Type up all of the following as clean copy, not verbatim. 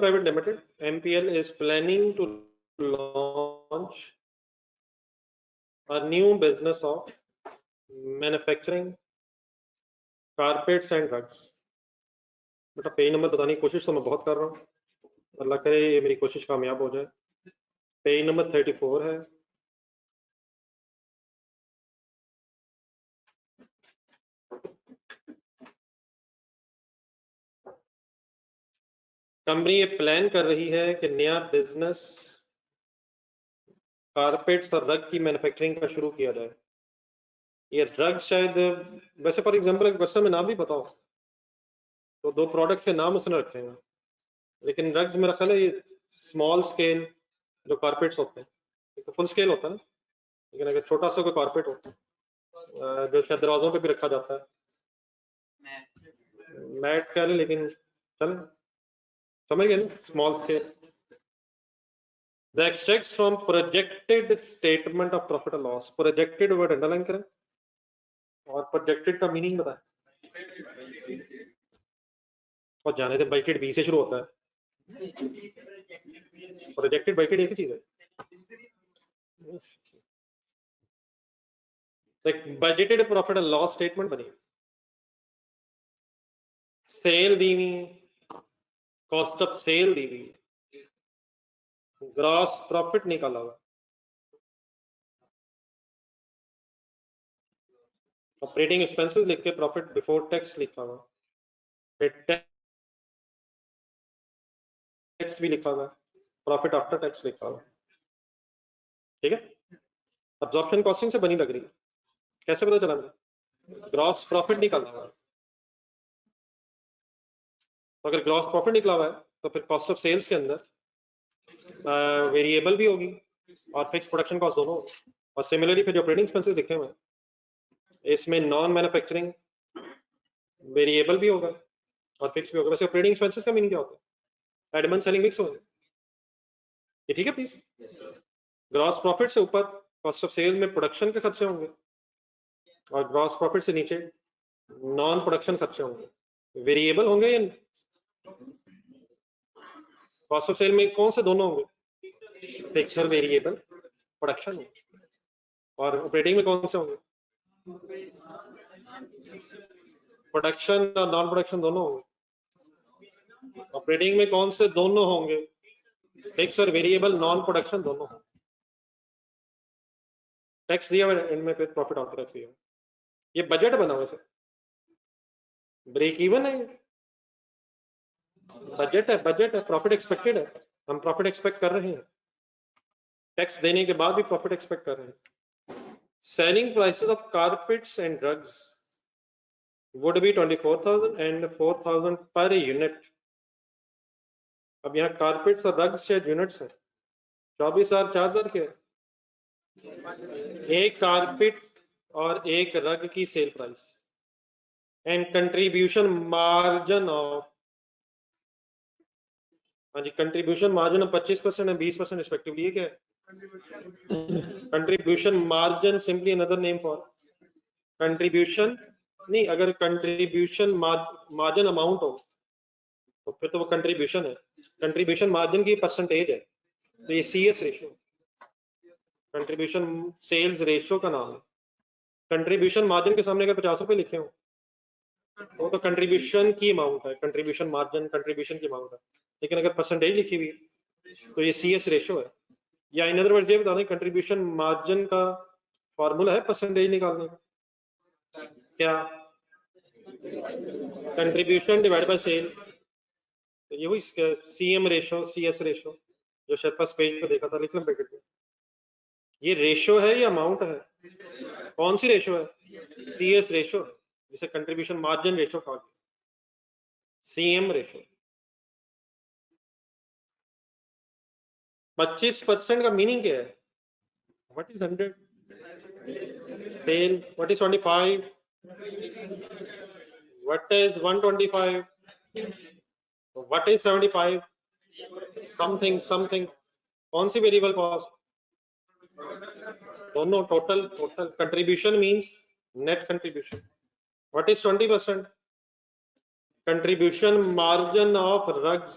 Private Limited, MPL, is planning to launch a new business of manufacturing carpets and rugs. बेटा page number बताने की कोशिश तो मैं बहुत कर रहा हूँ, अल्लाह करे ये मेरी कोशिश कामयाब हो जाए। पेज नंबर 34 है। कंपनी ये प्लान कर रही है कि नया बिजनेस कारपेट्स और रग की मैन्युफैक्चरिंग का शुरू किया जाए। ये रग्स शायद, वैसे फॉर एग्जांपल अगर क्वेश्चन में नाम भी पता हो तो दो प्रोडक्ट्स के नाम उसने रखे हैं, लेकिन रग्स मेरा ख्याल है ये स्मॉल स्केल जो कारपेट्स होते हैं, एक तो फुल स्केल होता है ना, लेकिन अगर छोटा सा कोई कारपेट होता है जो शायद दरवाजों पे भी रखा जाता है, मैट कह लें, लेकिन चल समझ गए ना, small scale. The extracts from projected statement of profit or loss, projected word underline करें और प्रोजेक्टेड का मीनिंग बताएं। और जाने थे बजटेड बी से शुरू होता है, प्रोजेक्टेड बजटेड एक ही चीज है। Budgeted profit and loss statement बनी, सेल दी हुई, कॉस्ट ऑफ सेल दी हुई, ग्रॉस प्रॉफिट निकाला हुआ, ऑपरेटिंग एक्सपेंसेस लिख के प्रॉफिट बिफोर टैक्स लिखा हुआ, टैक्स भी लिखा हुआ, प्रॉफिट आफ्टर टैक्स लिखा हुआ। ठीक है, अब्जॉर्प्शन कॉस्टिंग से बनी लग रही है, कैसे पता चला मुझे? ग्रॉस प्रॉफिट निकालना हुआ, तो अगर ग्रॉस प्रॉफिट निकला हुआ है तो फिर कॉस्ट ऑफ सेल्स के अंदर वेरिएबल भी होगी और फिक्स प्रोडक्शन कॉस्ट दोनों होगी। और सिमिलरली फिर जो ऑपरेटिंग एक्सपेंसेस लिखे हुए हैं इसमें नॉन मैन्युफैक्चरिंग वेरिएबल भी होगा और फिक्स भी होगा। वैसे ऑपरेटिंग एक्सपेंसेस का मीनिंग क्या होता है? एडमिन सेलिंग मिक्स होगा, ये ठीक है प्लीज। ग्रॉस प्रॉफिट से ऊपर कॉस्ट ऑफ सेल में प्रोडक्शन के खर्चे होंगे और ग्रॉस प्रॉफिट से नीचे नॉन प्रोडक्शन खर्चे होंगे। वेरिएबल होंगे या कॉस्ट ऑफ सेल में कौन से दोनों होंगे? फिक्स और वेरिएबल प्रोडक्शन होंगे। और ऑपरेटिंग में कौन से होंगे? प्रोडक्शन और नॉन प्रोडक्शन दोनों होंगे। ऑपरेटिंग में कौन से दोनों होंगे? फिक्स और वेरिएबल नॉन प्रोडक्शन दोनों होंगे। टैक्स दिया हुआ इनमें, फिर प्रॉफिट आफ्टर टैक्स दिया। ये बजट बना हुआ सर, ब्रेक इवन है, बजट है, बजट है, प्रॉफिट एक्सपेक्टेड है, हम प्रॉफिट एक्सपेक्ट कर रहे हैं, टैक्स देने के बाद भी प्रॉफिट एक्सपेक्ट कर रहे हैं। Selling prices of carpets and drugs would be 24,000 and 4,000 per unit. अब यहाँ कारपेट्स और रग्स शायद यूनिट्स हैं, 24,000 4,000 के एक कारपेट और एक रग की sale price and contribution margin of, हाँ जी, contribution margin of 25% and 20% respectively. ये क्या है? Contribution margin simply another name for contribution, नहीं, अगर कंट्रीब्यूशन मार्जिन अमाउंट हो तो फिर तो वो कंट्रीब्यूशन है, कंट्रीब्यूशन मार्जिन की परसेंटेज है, तो ये CS ratio, contribution sales ratio का नाम है। कंट्रीब्यूशन मार्जिन के सामने अगर 50 रुपए लिखे हो तो कंट्रीब्यूशन की अमाउंट है, कंट्रीब्यूशन मार्जिन कंट्रीब्यूशन की अमाउंट है, लेकिन अगर परसेंटेज लिखी हुई है तो ये CS रेशियो है। या इन अदर वर्ड्स ये बता दें, कंट्रीब्यूशन मार्जिन का फॉर्मूला है परसेंटेज निकालने का, क्या? कंट्रीब्यूशन डिवाइड बाय सेल, तो ये हुई CM रेशियो, CS रेशियो, जो शायद फर्स्ट पेज पे देखा था, लिख लें ब्रैकेट में। ये रेशियो है या अमाउंट है? कौन सी रेशियो है? CS रेशियो, जिसे कंट्रीब्यूशन मार्जिन रेशियो कहा गया, CM रेशियो। 25% का मीनिंग क्या है? What is 100 sale, what is 25, what is 125, what is 75, something something. कौन सी वेरिएबल कॉस्ट? दोनों, total, total contribution means net contribution. What is 20%? Contribution margin of rugs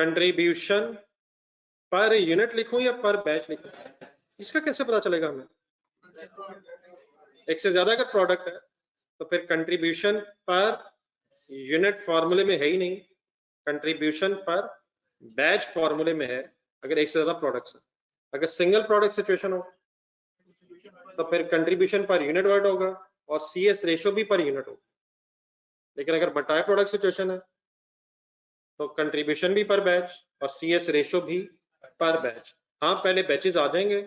contribution per unit लिखूं या पर batch लिखूं, इसका कैसे पता चलेगा हमें? एक से ज्यादा अगर प्रोडक्ट है तो फिर कंट्रीब्यूशन पर यूनिट फॉर्मूले में है ही नहीं, कंट्रीब्यूशन पर बैच फॉर्मूले में है अगर एक से ज्यादा प्रोडक्ट्स है। अगर सिंगल प्रोडक्ट सिचुएशन हो तो फिर कंट्रीब्यूशन पर यूनिट वर्ड होगा और CS रेशो भी पर यूनिट होगा। लेकिन अगर मल्टी प्रोडक्ट सिचुएशन है तो कंट्रीब्यूशन भी पर बैच और CS रेशो भी पर बैच। हाँ, पहले बैचेस आ जाएंगे,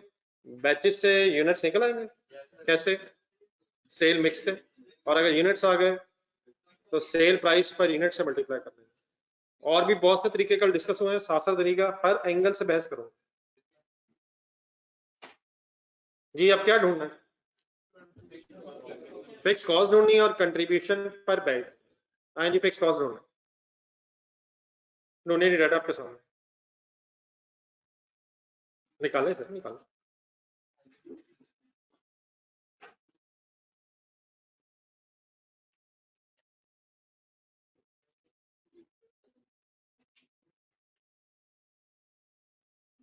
बैचेस से यूनिट्स निकल आएंगे। कैसे? सेल मिक्स से, और अगर यूनिट्स आ गए तो सेल प्राइस पर यूनिट से मल्टीप्लाई कर देंगे। और भी बहुत से तरीके कल डिस्कस हुए हैं, सासा तरीका, हर एंगल से बहस करो। जी अब क्या ढूंढना है? फिक्स कॉस्ट ढूंढनी है और कंट्रीब्यूशन पर बैच। हाँ जी, फिक्स कॉस्ट ढूंढना, ढूंढने नहीं डाटा आपके सामने, निकाले सर निकाले।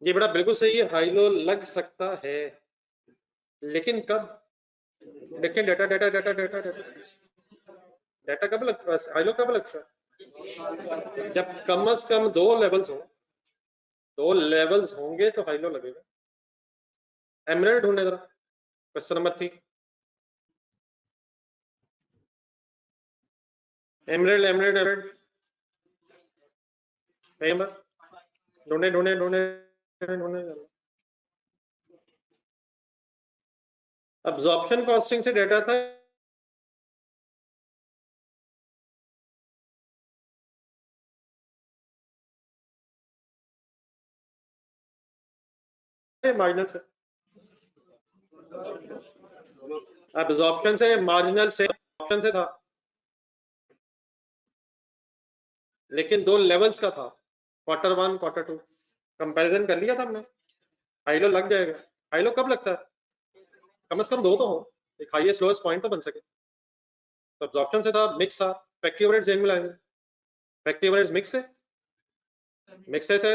ये बड़ा बिल्कुल सही है, हाई लो लग सकता है, लेकिन कब? देखिए data data data data data data कब लगता है, हाई लो कब लगता है? जब कम से कम दो लेवल्स हो, दो लेवल्स होंगे तो हाई लो लगेगा। एमराल्ड ढूंढने जरा, question number 3। Emerald emerald emerald number ढूंढे ढूंढे ढूंढे ढूंढे। अब्जॉर्प्शन कॉस्टिंग से डेटा था मार्जिनल से, अब्जॉर्प्शन से मार्जिनल से, ऑप्शन से था, लेकिन दो लेवल्स का था, क्वार्टर 1 क्वार्टर 2, कंपैरिजन कर लिया था हमने। हाई लो लग जाएगा। हाई लो कब लगता है? कम से कम दो तो हो, एक हाईएस्ट लोएस्ट पॉइंट तो बन सके। तो अब्जॉर्प्शन से था, मिक्स था, फैक्ट्री ओवरहेड्स जेन में लाएंगे, फैक्ट्री ओवरहेड्स मिक्स है, मिक्स है,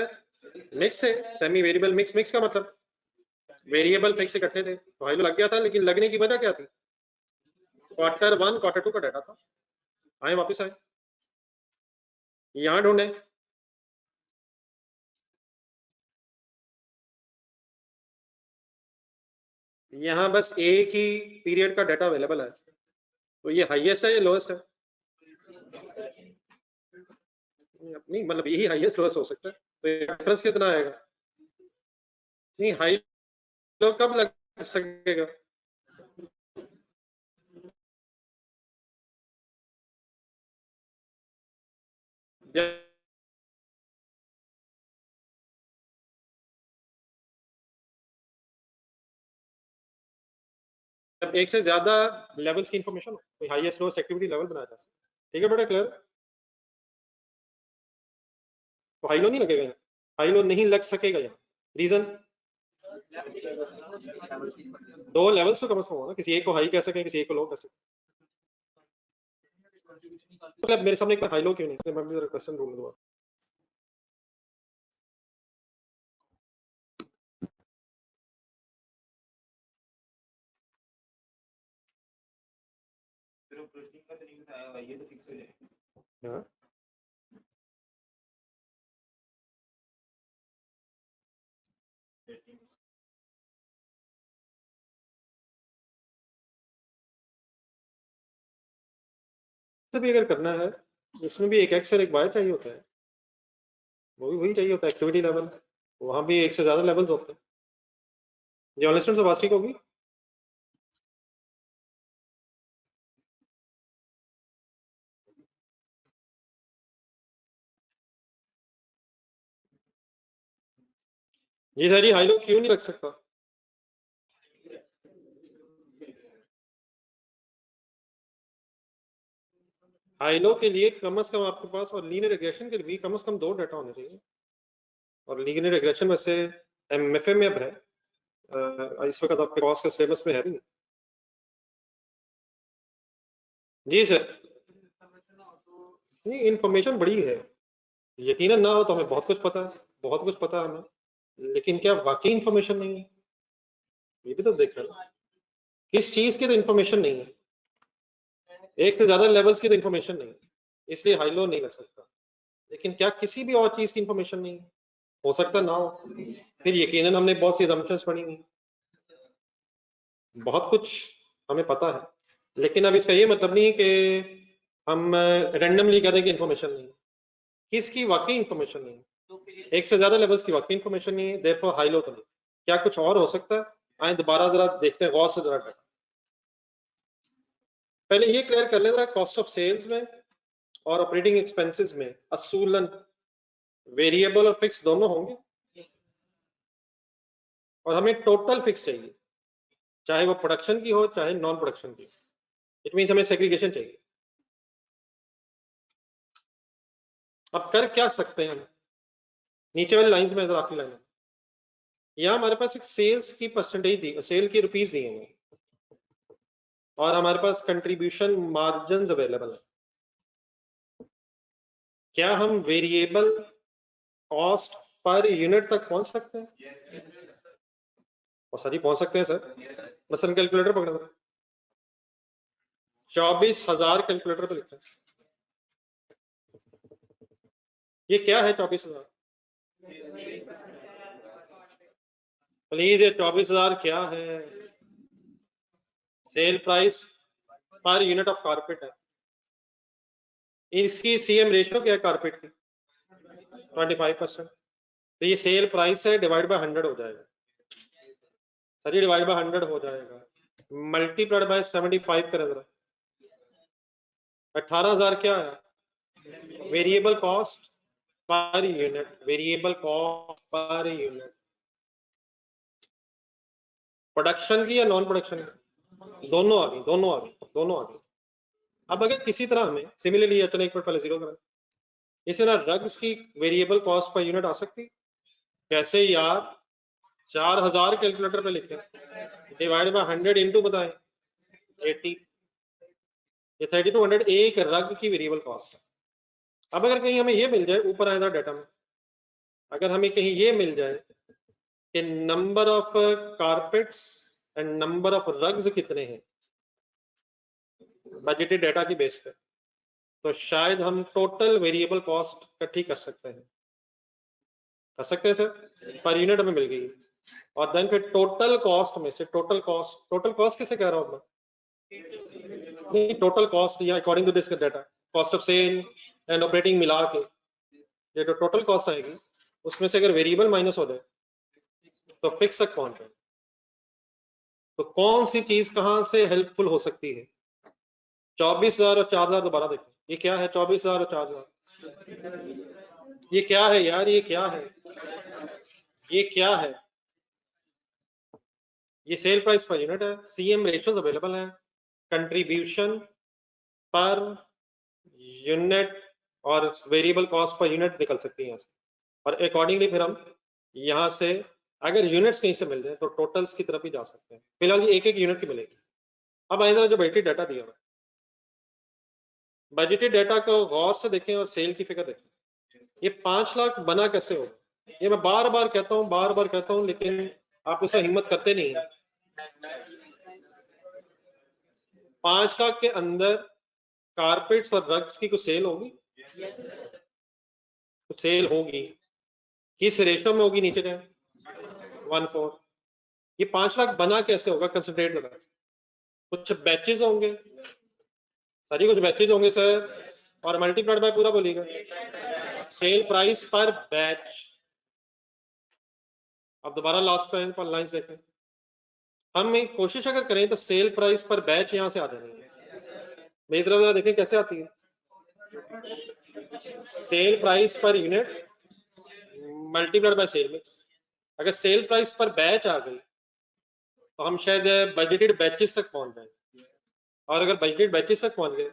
मिक्स है, सेमी वेरिएबल मिक्स, मिक्स का मतलब वेरिएबल फिक्स इकट्ठे थे, तो हाई लो लग गया था। लेकिन लगने की वजह क्या थी? क्वार्टर 1 क्वार्टर 2 का डाटा था। आए वापस आए, यहां ढूंढे, यहाँ बस एक ही पीरियड का डाटा अवेलेबल है, तो ये हाईएस्ट है ये लोएस्ट है? नहीं मतलब यही हाईएस्ट लोएस्ट हो सकता है, तो डिफरेंस कितना आएगा? नहीं, हाई लो कब लग सकेगा? जब एक से ज्यादा लेवल्स की इंफॉर्मेशन हो, तो हाईएस्ट लोएस्ट एक्टिविटी लेवल बनाया जा सकता है। ठीक है बेटा, क्लियर? तो हाई लो नहीं लगेगा यहाँ, हाई लो नहीं लग सकेगा यहाँ। रीजन, दो लेवल्स तो कम से कम हो ना, किसी एक को हाई कह सके, किसी एक को लो कह सके। मतलब मेरे सामने एक हाई लो क्यों नहीं, मैं भी जरा क्वेश्चन ढूंढ लूंगा। हाँ भी अगर करना है, इसमें भी एक एक्स और एक वाई चाहिए होता है, वो भी वही चाहिए होता है एक्टिविटी लेवल, वहां भी एक से ज्यादा लेवल्स होते हैं। ये वाले स्टूडेंट्स आवाज ठीक होगी? ये सारी हाई लो क्यों नहीं रख सकता? हाई लो के लिए कम से कम आपके पास, और लीनियर रिग्रेशन के लिए भी कम से कम दो डाटा होने चाहिए, और लीनियर रिग्रेशन वैसे एमएफए में अब है, इस वक्त आपके पास का सिलेबस में है भी। जी सर, नहीं इंफॉर्मेशन बड़ी है, यकीनन ना हो तो हमें बहुत कुछ पता है, बहुत कुछ पता है हमें, लेकिन क्या वाकई इंफॉर्मेशन नहीं है? ये भी तो देख रहे हैं। किस चीज की तो इंफॉर्मेशन नहीं है, एक से ज्यादा लेवल्स की तो इंफॉर्मेशन नहीं है, इसलिए हाई लो नहीं लग सकता। लेकिन क्या किसी भी और चीज की इंफॉर्मेशन नहीं है? हो सकता ना हो, फिर यकीनन हमने बहुत सी assumptions पढ़ी हुई, बहुत कुछ हमें पता है, लेकिन अब इसका ये मतलब नहीं कि हम रैंडमली कह दें कि इंफॉर्मेशन नहीं है। किसकी वाकई इंफॉर्मेशन नहीं है, एक से ज्यादा लेवल्स की वाकई इंफॉर्मेशन नहीं है, देयरफॉर हाई लो तो नहीं। क्या कुछ और हो सकता है? आए दोबारा जरा देखते हैं गौर से जरा। पहले ये क्लियर कर लें जरा, कॉस्ट ऑफ सेल्स में और ऑपरेटिंग एक्सपेंसेस में असूलन वेरिएबल और फिक्स दोनों होंगे, और हमें टोटल फिक्स चाहिए, चाहे वो प्रोडक्शन की हो चाहे नॉन प्रोडक्शन की। इट मींस हमें सेग्रीगेशन चाहिए। अब कर क्या सकते हैं हम? नीचे वाली लाइंस में, इधर आखिरी लाइन में, यहाँ हमारे पास एक सेल्स की परसेंटेज दी, सेल की रुपीस दी हैं, और हमारे पास कंट्रीब्यूशन मार्जिन अवेलेबल है। क्या हम वेरिएबल कॉस्ट पर यूनिट तक पहुंच सकते हैं? और सर जी पहुंच सकते हैं सर, मसलन कैलकुलेटर पकड़ा था, 24,000 कैलकुलेटर पे लिखा है। ये क्या है 24,000? प्लीज ये 24,000 क्या है? Sale price per unit of carpet है। इसकी सीएम रेशियो क्या है कारपेट की? 25%। तो ये सेल प्राइस है, डिवाइड बाय 100 हो जाएगा सर, ये डिवाइड बाय 100 हो जाएगा, मल्टीप्लाइड बाय 75 करें जरा, 18,000 क्या है? Variable cost per unit, variable cost per unit, production की या नॉन प्रोडक्शन की? दोनों आ गई, दोनों आ गई, दोनों आ गई। अब अगर किसी तरह हमें सिमिलरली, चलो एक मिनट पहले जीरो करें, इसी तरह ड्रग्स की वेरिएबल कॉस्ट पर यूनिट आ सकती? कैसे यार? 4,000 कैलकुलेटर पे लिखे, डिवाइड बाय 100 इंटू बताएं 80, ये 3200 एक रग की वेरिएबल कॉस्ट है। अब अगर कहीं हमें ये मिल जाए, ऊपर आए डाटा में, अगर हमें कहीं ये मिल जाए कि number of carpets and number of rugs कितने हैं बजटेड डाटा की बेस पे, तो शायद हम टोटल वेरिएबल कॉस्ट इकट्ठी कर सकते हैं। कर सकते हैं सर, पर यूनिट हमें मिल गई, और देन फिर टोटल कॉस्ट में से, टोटल कॉस्ट किसे कह रहा हूं मैं? टोटल कॉस्ट या according to this data, cost of sale and operating मिला के ये जो टोटल कॉस्ट आएगी, उसमें से अगर वेरिएबल माइनस हो जाए तो फिक्स तक पहुंच जाए। तो कौन सी चीज कहां से हेल्पफुल हो सकती है? 24,000 और 4,000 दोबारा देखें, ये क्या है? 24,000 और 4,000 ये क्या है यार? ये क्या है? ये क्या है? ये सेल प्राइस पर यूनिट है, सीएम रेशियोज अवेलेबल है, कंट्रीब्यूशन पर यूनिट और वेरिएबल कॉस्ट पर यूनिट निकल सकती है यहाँ से, और अकॉर्डिंगली फिर हम यहाँ से अगर यूनिट्स कहीं से मिल जाए तो टोटल्स की तरफ ही जा सकते हैं। फिलहाल ये एक एक यूनिट की मिलेगी। अब आइए जो बजटेड डाटा दिया हुआ है, बजटेड डाटा को गौर से देखें और सेल की फिगर देखें। ये 5 लाख बना कैसे होगा? ये मैं बार बार कहता हूँ, बार बार कहता हूँ, लेकिन आप उसे हिम्मत करते नहीं है। 5 लाख के अंदर कारपेट्स और रग्स की कुछ सेल होगी? कुछ सेल होगी, किस रेशियो में होगी? नीचे जाए, 1:4। ये 5 लाख बना कैसे होगा? कंसंट्रेट करा, कुछ बैचेस होंगे सर, ये कुछ बैचेस होंगे सर, और मल्टीप्लाइड बाय पूरा बोलिएगा, सेल प्राइस पर बैच। अब दोबारा लास्ट पर लाइंस देखें, हम एक कोशिश अगर करें तो सेल प्राइस पर बैच यहां से आ जाएंगे। मेरी तरफ जरा देखें कैसे आती है, sale price per unit multiplied by sale mix. अगर सेल प्राइस पर बैच आ गई तो हम शायद बजटेड बैचेस तक पहुंच जाए, और अगर बजटेड बैचेस तक पहुंच गए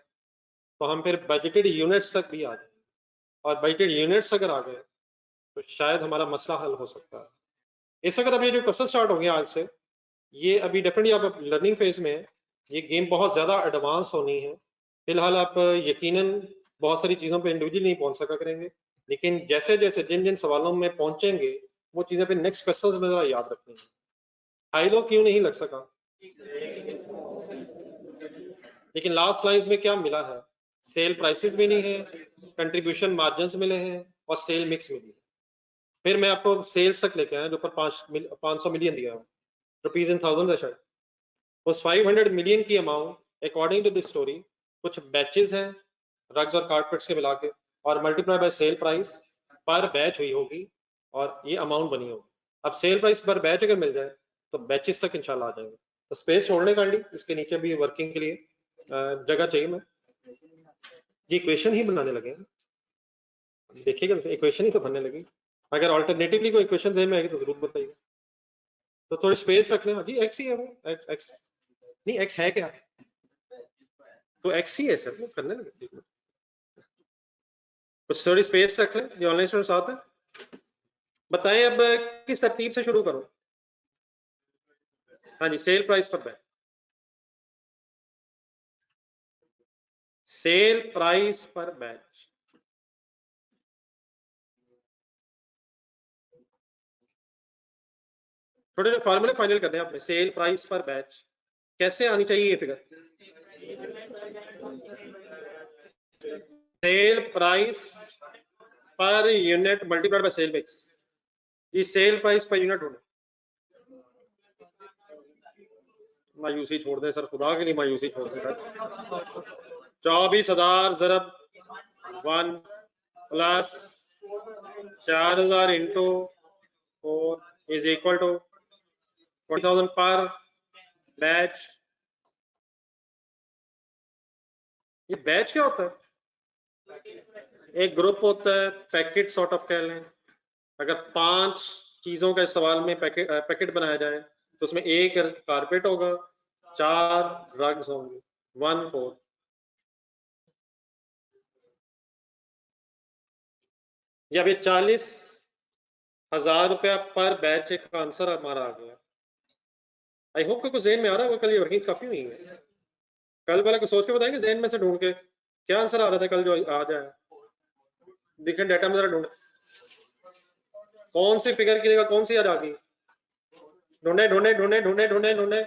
तो हम फिर बजटेड यूनिट्स तक भी आ जाए, और बजटेड यूनिट्स अगर आ गए तो शायद हमारा मसला हल हो सकता है। इस वक्त अब ये जो प्रोसेस स्टार्ट हो गया आज से, ये अभी डेफिनेटली आप लर्निंग फेज में है, ये गेम बहुत ज्यादा एडवांस होनी है। फिलहाल आप यकीनन बहुत सारी चीजों पे इंडिविजुअली नहीं पहुंच सका करेंगे, लेकिन जैसे जैसे जिन जिन सवालों में पहुंचेंगे वो चीजें फिर नेक्स्ट क्वेश्चंस में जरा याद रखनी है। हाई लो क्यों नहीं लग सका, लेकिन लास्ट लाइंस में क्या मिला है, सेल प्राइसेस भी नहीं है, कंट्रीब्यूशन मार्जिन मिले हैं और सेल मिक्स मिली है। फिर मैं आपको सेल्स तक लेके आया जो पर 500 मिलियन दिया है, रुपीज इन थाउजेंड है शायद। उस 500 मिलियन की amount according to this story कुछ बैचेस हैं रग्स और कारपेट्स के मिला के, और multiply by sale price per batch हुई होगी और ये अमाउंट बनी होगी। अब सेल प्राइस पर बैच अगर मिल जाए तो बैचेस तक इंशाल्लाह आ जाएंगे। तो स्पेस छोड़ने का इसके नीचे भी वर्किंग के लिए जगह चाहिए। मैं ये इक्वेशन ही बनाने लगे हैं, देखिएगा इक्वेशन ही तो बनने लगी। अगर ऑल्टरनेटिवली कोई इक्वेशन में आएगी तो जरूर बताइएगा। तो थोड़ी स्पेस रख लेना जी, एक्स ही है वो, एक्स एक्स नहीं, एक्स है क्या, तो एक्स ही है सर, वो करने लगे। कुछ थोड़ी स्पेस रख लें, ये ऑनलाइन स्टूडेंट्स आते हैं। बताएं अब किस तरतीब से शुरू करूं। हाँ जी, cell price per batch, cell price per batch. थोड़े फॉर्मूले फाइनल करने हैं आपने। सेल प्राइस पर बैच कैसे आनी चाहिए ये figure, sale price per unit multiplied by sale mix. ये सेल प्राइस पर यूनिट होना, मायूसी छोड़ दें सर, खुदा के लिए मायूसी छोड़ दें सर। 24,000 ज़रब 1 plus 4,000 into 4 is equal to 20,000 per batch. ये बैच क्या होता है, एक ग्रुप होता है, पैकेट सॉर्ट ऑफ कह लें। अगर 5 चीजों का इस सवाल में पैकेट बनाया जाए तो उसमें एक कारपेट होगा, 4 रग्स होंगे, 1 4। या फिर 40,000 रुपया पर बैच एक आंसर हमारा आ गया। आई होप कुछ जेन में आ रहा है, कल ये वर्किंग काफी हुई है। कल वाला को सोच के बताएंगे जेन में से ढूंढ के क्या आंसर आ रहा था कल जो आ जाए, दिखे डाटा में जरा ढूंढ, कौन सी फिगर की जगह कौन सी आ जाएगी, ढूंढे ढूंढे ढूंढे ढूंढे ढूंढे ढूंढे।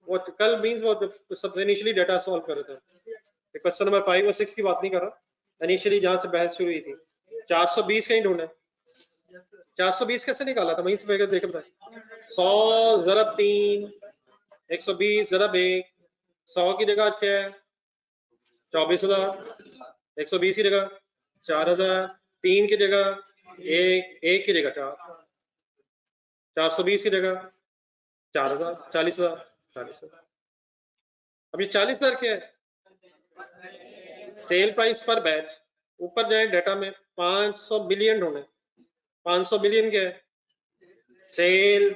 वो कल मींस वो सबसे इनिशियली डाटा सॉल्व कर रहे थे, क्वेश्चन नंबर 5 और 6 की बात नहीं कर रहा, इनिशियली जहां से बहस शुरू हुई थी। 420 कहीं ढूंढे, 420 कैसे निकाला था वहीं से फिगर देख बताए। 100 ज़रब 3, 120 ज़रब 1, 100 की जगह क्या है 24,000, 120 की जगह 4,000, 3 की जगह 1 की जगह 4, 420 की जगह 4,000, 40,000, 40,000। अब ये 40,000 क्या है, सेल प्राइस पर बैच। ऊपर जाए डाटा में 500 बिलियन ढूंढे, 500 बिलियन क्या है सेल,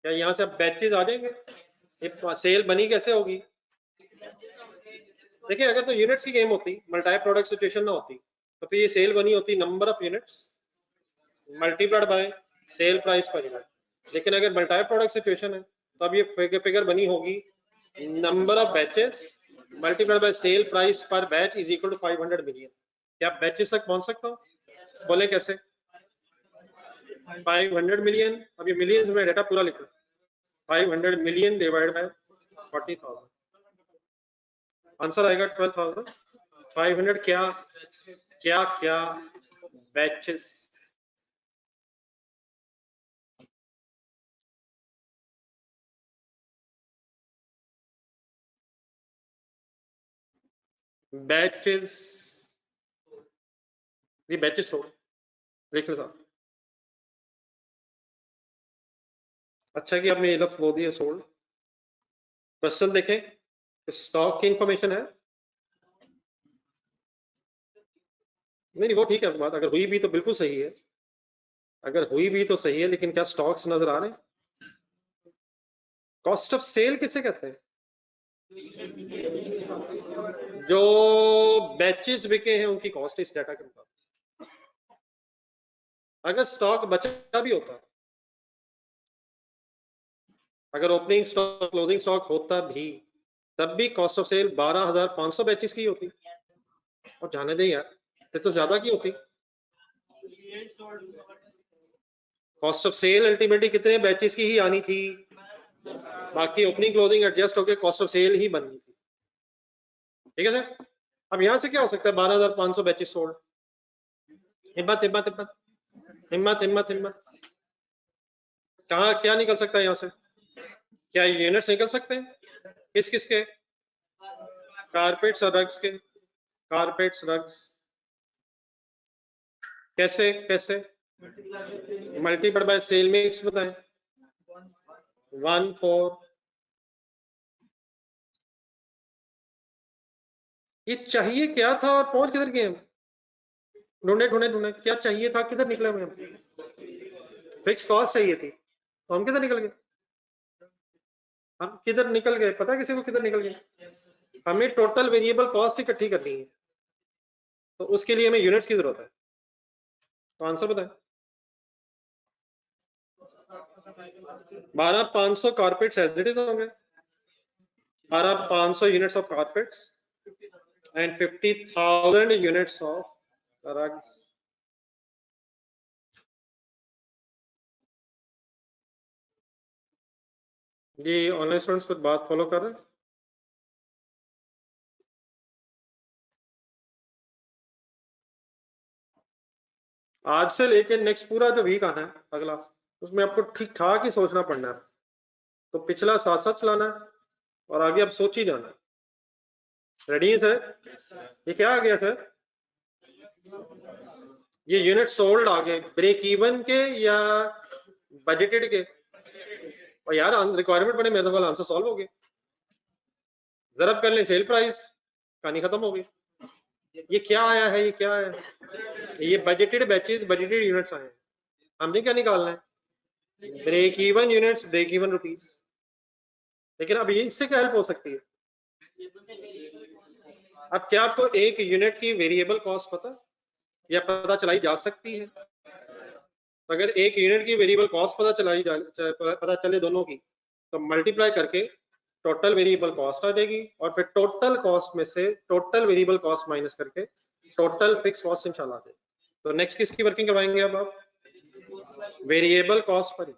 क्या यहाँ से अब बैचेज आ जाएंगे, ये सेल बनी कैसे होगी। देखिए अगर तो यूनिट्स की गेम होती, मल्टी प्रोडक्ट सिचुएशन ना होती, तो फिर ये सेल बनी होती number of units multiplied by sale price per unit. लेकिन अगर मल्टी प्रोडक्ट सिचुएशन है तो अब ये फिगर बनी होगी number of batches multiplied by sale price per batch is equal to 500 million. क्या बैचेस तक पहुंच सकता हूँ, बोले कैसे, 500 मिलियन, अब ये मिलियंस में डाटा पूरा लिखा, 500 मिलियन डिवाइड बाय 40,000, आंसर आएगा 12,000। 500 क्या क्या क्या बैचेस, बैचेस, ये बैचेस हो, देख लो साहब। अच्छा कि आपने ये लफ्ज बोल दिया सोल्ड। क्वेश्चन देखें, स्टॉक की इंफॉर्मेशन है, नहीं वो ठीक है बात, अगर हुई भी तो बिल्कुल सही है, अगर हुई भी तो सही है, लेकिन क्या स्टॉक्स नजर आ रहे हैं। कॉस्ट ऑफ सेल किसे कहते हैं, जो बैचेस बिके हैं उनकी कॉस्ट इस डाटा के मुताबिक। अगर स्टॉक बचा भी होता, अगर ओपनिंग स्टॉक क्लोजिंग स्टॉक होता भी, तब भी कॉस्ट ऑफ सेल 12,500 बैचेस की होती। और जाने दें यार, ये तो ज्यादा की होती। कॉस्ट ऑफ सेल अल्टीमेटली कितने बैचेस की ही आनी थी, बाकी ओपनिंग क्लोजिंग एडजस्ट होकर कॉस्ट ऑफ सेल ही बननी थी। ठीक है सर। अब यहां से क्या हो सकता है, 12,500 बैचेस सोल्ड। हिम्मत हिम्मत हिम्मत हिम्मत हिम्मत हिम्मत, कहाँ क्या निकल सकता है यहाँ से? क्या यूनिट्स निकल सकते हैं? किस किस के? कारपेट्स और रग्स के। कारपेट्स रग्स कैसे कैसे? मल्टीप्लाइड बाय सेल मिक्स बताएं। 1/4। ये चाहिए क्या था और पहुंच किधर गए हम? ढूंढे ढूंढे ढूंढे, क्या चाहिए था, किधर निकले हुए हम? फिक्स कॉस्ट चाहिए थी, तो हम किधर निकल गए? हम किधर निकल गए पता है किसी को, किधर निकल गए? हमें टोटल वेरिएबल कॉस्ट इकट्ठी करनी है, तो उसके लिए हमें यूनिट्स की जरूरत है। तो आंसर बताएं। 12,500 कारपेट्स एज इट इज होंगे, 12,500 units of carpets and 50,000 units of rugs. ये ऑनलाइन स्टूडेंट्स कुछ बात फॉलो कर रहे हैं? आज से लेके नेक्स्ट पूरा जो वीक आना है अगला, उसमें आपको ठीक ठाक ही सोचना पड़ना है। तो पिछला साथ साथ चलाना है और आगे अब सोच ही जाना है। रेडी है सर? ये क्या आ गया सर? ये यूनिट सोल्ड आ गए, ब्रेक इवन के या बजटेड के? और यार रिक्वायरमेंट पड़े मेरे तो आंसर सॉल्व हो गया। जरा कर ले सेल प्राइस, कहानी खत्म हो गई। ये क्या आया है, ये क्या है? ये बजटेड बैचेस, बजटेड यूनिट्स आए हैं। हमने क्या निकालना है? Break even units, break even rupees. लेकिन अब ये इससे क्या हेल्प हो सकती है? अब क्या आपको एक यूनिट की वेरिएबल कॉस्ट पता या पता चलाई जा सकती है? अगर एक यूनिट की वेरिएबल कॉस्ट पता चले दोनों की, तो मल्टीप्लाई करके टोटल वेरिएबल कॉस्ट आ जाएगी, और फिर टोटल कॉस्ट में से टोटल वेरिएबल कॉस्ट माइनस करके टोटल फिक्स कॉस्ट इंशाल्लाह आ जाएगी। तो नेक्स्ट किसकी वर्किंग करवाएंगे अब आप? वेरिएबल कॉस्ट पर।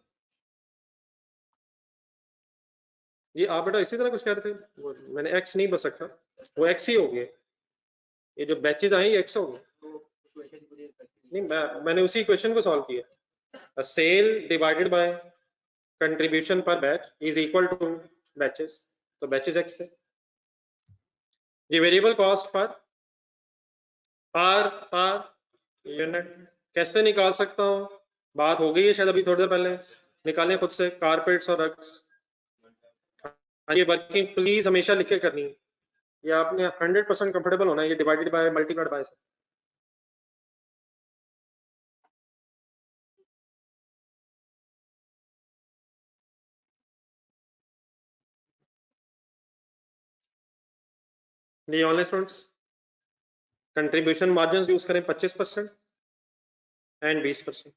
ये आप बेटा इसी तरह कुछ कह रहे थे, मैंने एक्स नहीं बस रखा, वो एक्स ही हो गया। ये जो बैचेज आए एक्स हो गए। नहीं, मैंने उसी क्वेश्चन को सॉल्व किया। Sale divided by contribution per batch is equal to batches, तो बैचेस एक्स थे। ये वेरिएबल कॉस्ट पर यूनिट कैसे निकाल सकता हूँ? बात हो गई है शायद अभी थोड़ी देर पहले, निकालें खुद से। कारपेट्स और रग्स, ये वर्किंग प्लीज हमेशा लिख के करनी है, ये आपने 100% कंफर्टेबल होना है। ये डिवाइडेड बाय मल्टीप्लाइड बाय से। ये online students contribution margin use करें 25% एंड 20%।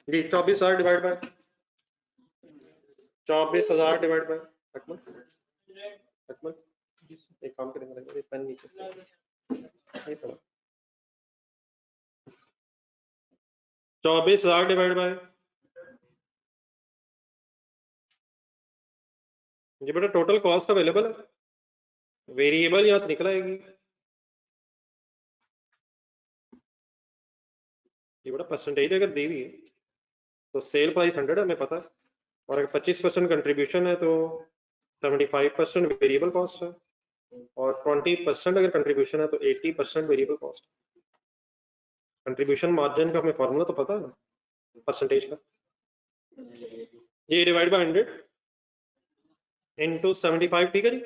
जी 24,000 divide by 24,000 divide by Akmal, Akmal एक काम करेंगे, पेन नीचे नहीं पड़ा। 24,000 डिवाइड बाय, ये बेटा टोटल कॉस्ट अवेलेबल है, वेरिएबल यहां से निकल आएगी। ये बड़ा परसेंटेज अगर दी हुई है तो सेल प्राइस 100 है हमें पता है, और अगर 25% कंट्रीब्यूशन है तो 75% वेरिएबल कॉस्ट है, और 20% अगर कंट्रीब्यूशन है तो 80% वेरिएबल कॉस्ट। कंट्रीब्यूशन मार्जिन का हमें फॉर्मूला तो पता है ना, परसेंटेज का। ये डिवाइड बाय 100 इंटू 75, ठीक है जी।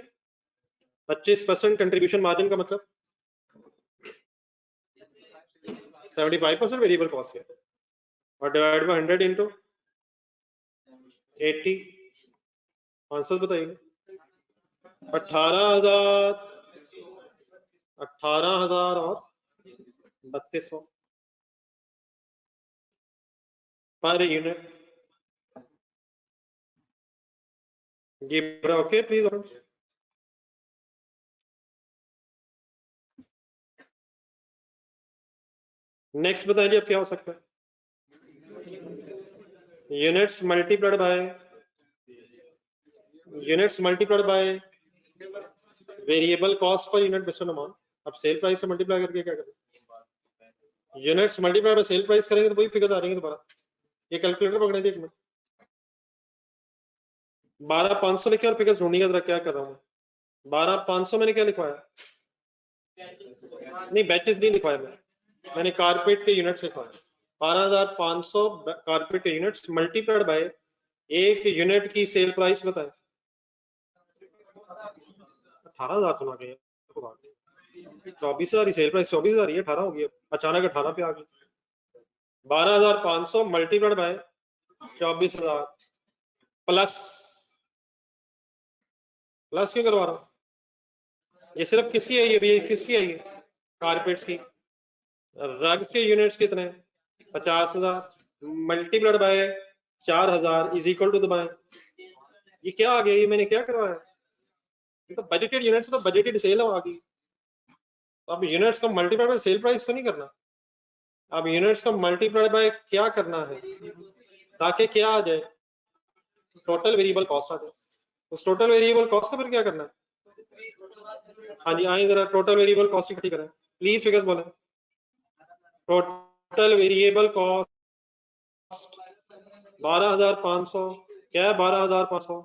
25% कंट्रीब्यूशन मार्जिन का मतलब 75% वेरिएबल कॉस्ट है, और डिवाइड बाय 100 इंटू 80। आंसर बताइए। 18,000 और 3200 पर यूनिट। जी ओके प्लीज। नेक्स्ट बताइए अब क्या हो सकता है। Units multiplied by variable cost per unit based on amount. अब सेल प्राइस से मल्टीप्लाई करके क्या करें, units multiply by sale price करेंगे तो वही फिगर आ रही है दोबारा। ये कैलकुलेटर पकड़े थे एक मिनट। 12500 लिखे और फिगर ढूंढिएगा जरा क्या कर रहा हूँ। 12500 मैंने क्या लिखवाया, नहीं बैचेस नहीं लिखवाया मैंने कारपेट के यूनिट्स लिखवाए। 12500 कारपेट के यूनिट्स मल्टीप्लाइड बाय एक यूनिट की सेल प्राइस बताए। 18,000 सुना गया, 24,000 सेल प्राइस 24,000 ही 18 हो गई, अचानक 18 पे आ गई। 12,500 मल्टीप्लाइड बाय 24,000 प्लस क्यों करवा रहा हूँ, ये सिर्फ किसकी है, ये किसकी है, ये कारपेट्स की। रग्स के यूनिट्स कितने, 50,000 multiplied by 4,000 is equal to दबाएं। ये क्या आ गया, ये मैंने क्या करवाया, ये तो बजटेड यूनिट्स, तो बजटेड सेल आ गई। अब यूनिट्स का मल्टीप्लाई बाय सेल प्राइस तो नहीं करना, अब यूनिट्स का मल्टीप्लाई बाय क्या करना है ताकि क्या आ जाए, टोटल वेरिएबल कॉस्ट आ जाए। उस टोटल वेरिएबल कॉस्ट का फिर क्या करना है। हाँ जी आइए जरा टोटल वेरिएबल कॉस्ट इकट्ठी करें प्लीज, फिगर्स बोलें। टोटल वेरिएबल कॉस्ट 12,500 क्या है, 12,500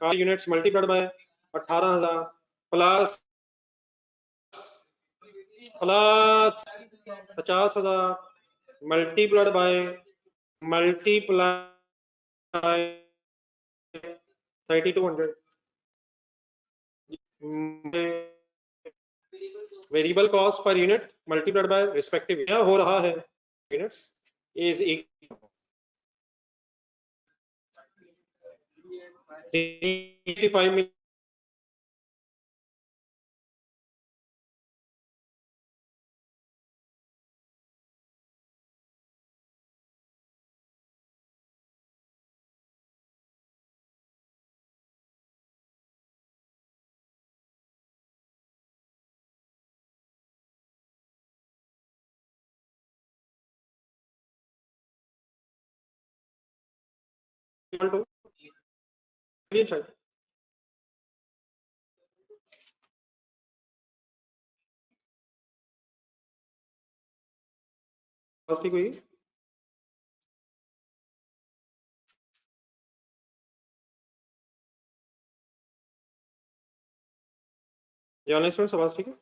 का units multiplied bye 18,000 plus 50,000 multiplied bye 3,200 variable cost per unit multiplied bye respective क्या हो रहा है यूनिट्स इज इक्वल 385 टू शायद ठीक हुई। ऑनलाइन स्टूडेंट्स आवाज ठीक है।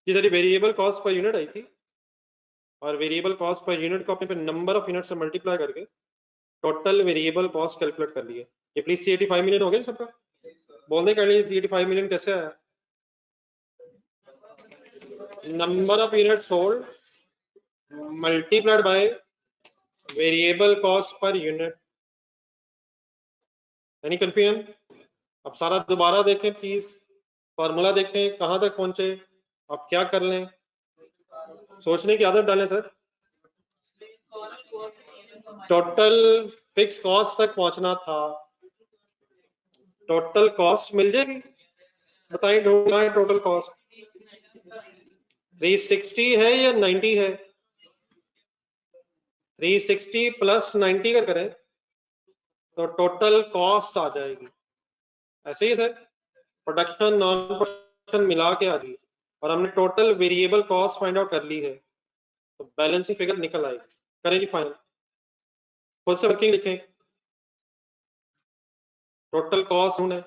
ये सारी वेरिएबल कॉस्ट पर यूनिट आई थी और वेरिएबल कॉस्ट पर यूनिट को अपने पे नंबर ऑफ यूनिट से मल्टीप्लाई करके टोटल वेरिएबल कॉस्ट कैलकुलेट कर लिए। ये प्लीज 385 मिलियन हो गया सबका, बोल दे कर लीजिए 385 मिलियन कैसे आया। Number of unit sold multiplied by variable cost per unit. Any confusion. अब सारा दोबारा देखें प्लीज, फॉर्मूला देखें कहां तक पहुंचे, अब क्या कर लें, सोचने की आदत डालें सर। टोटल फिक्स कॉस्ट तक पहुंचना था, टोटल कॉस्ट मिल जाएगी, बताइए ढूंढना है टोटल कॉस्ट 360 है या 90 है। 360 प्लस 90 का करें तो टोटल कॉस्ट आ जाएगी, ऐसे ही सर प्रोडक्शन नॉन प्रोडक्शन मिला के आ गई और हमने total variable cost find out कर ली है तो बैलेंसिंग फिगर निकल आएगी। करें जी फाइनल, खुद से वर्किंग लिखें। टोटल कॉस्ट है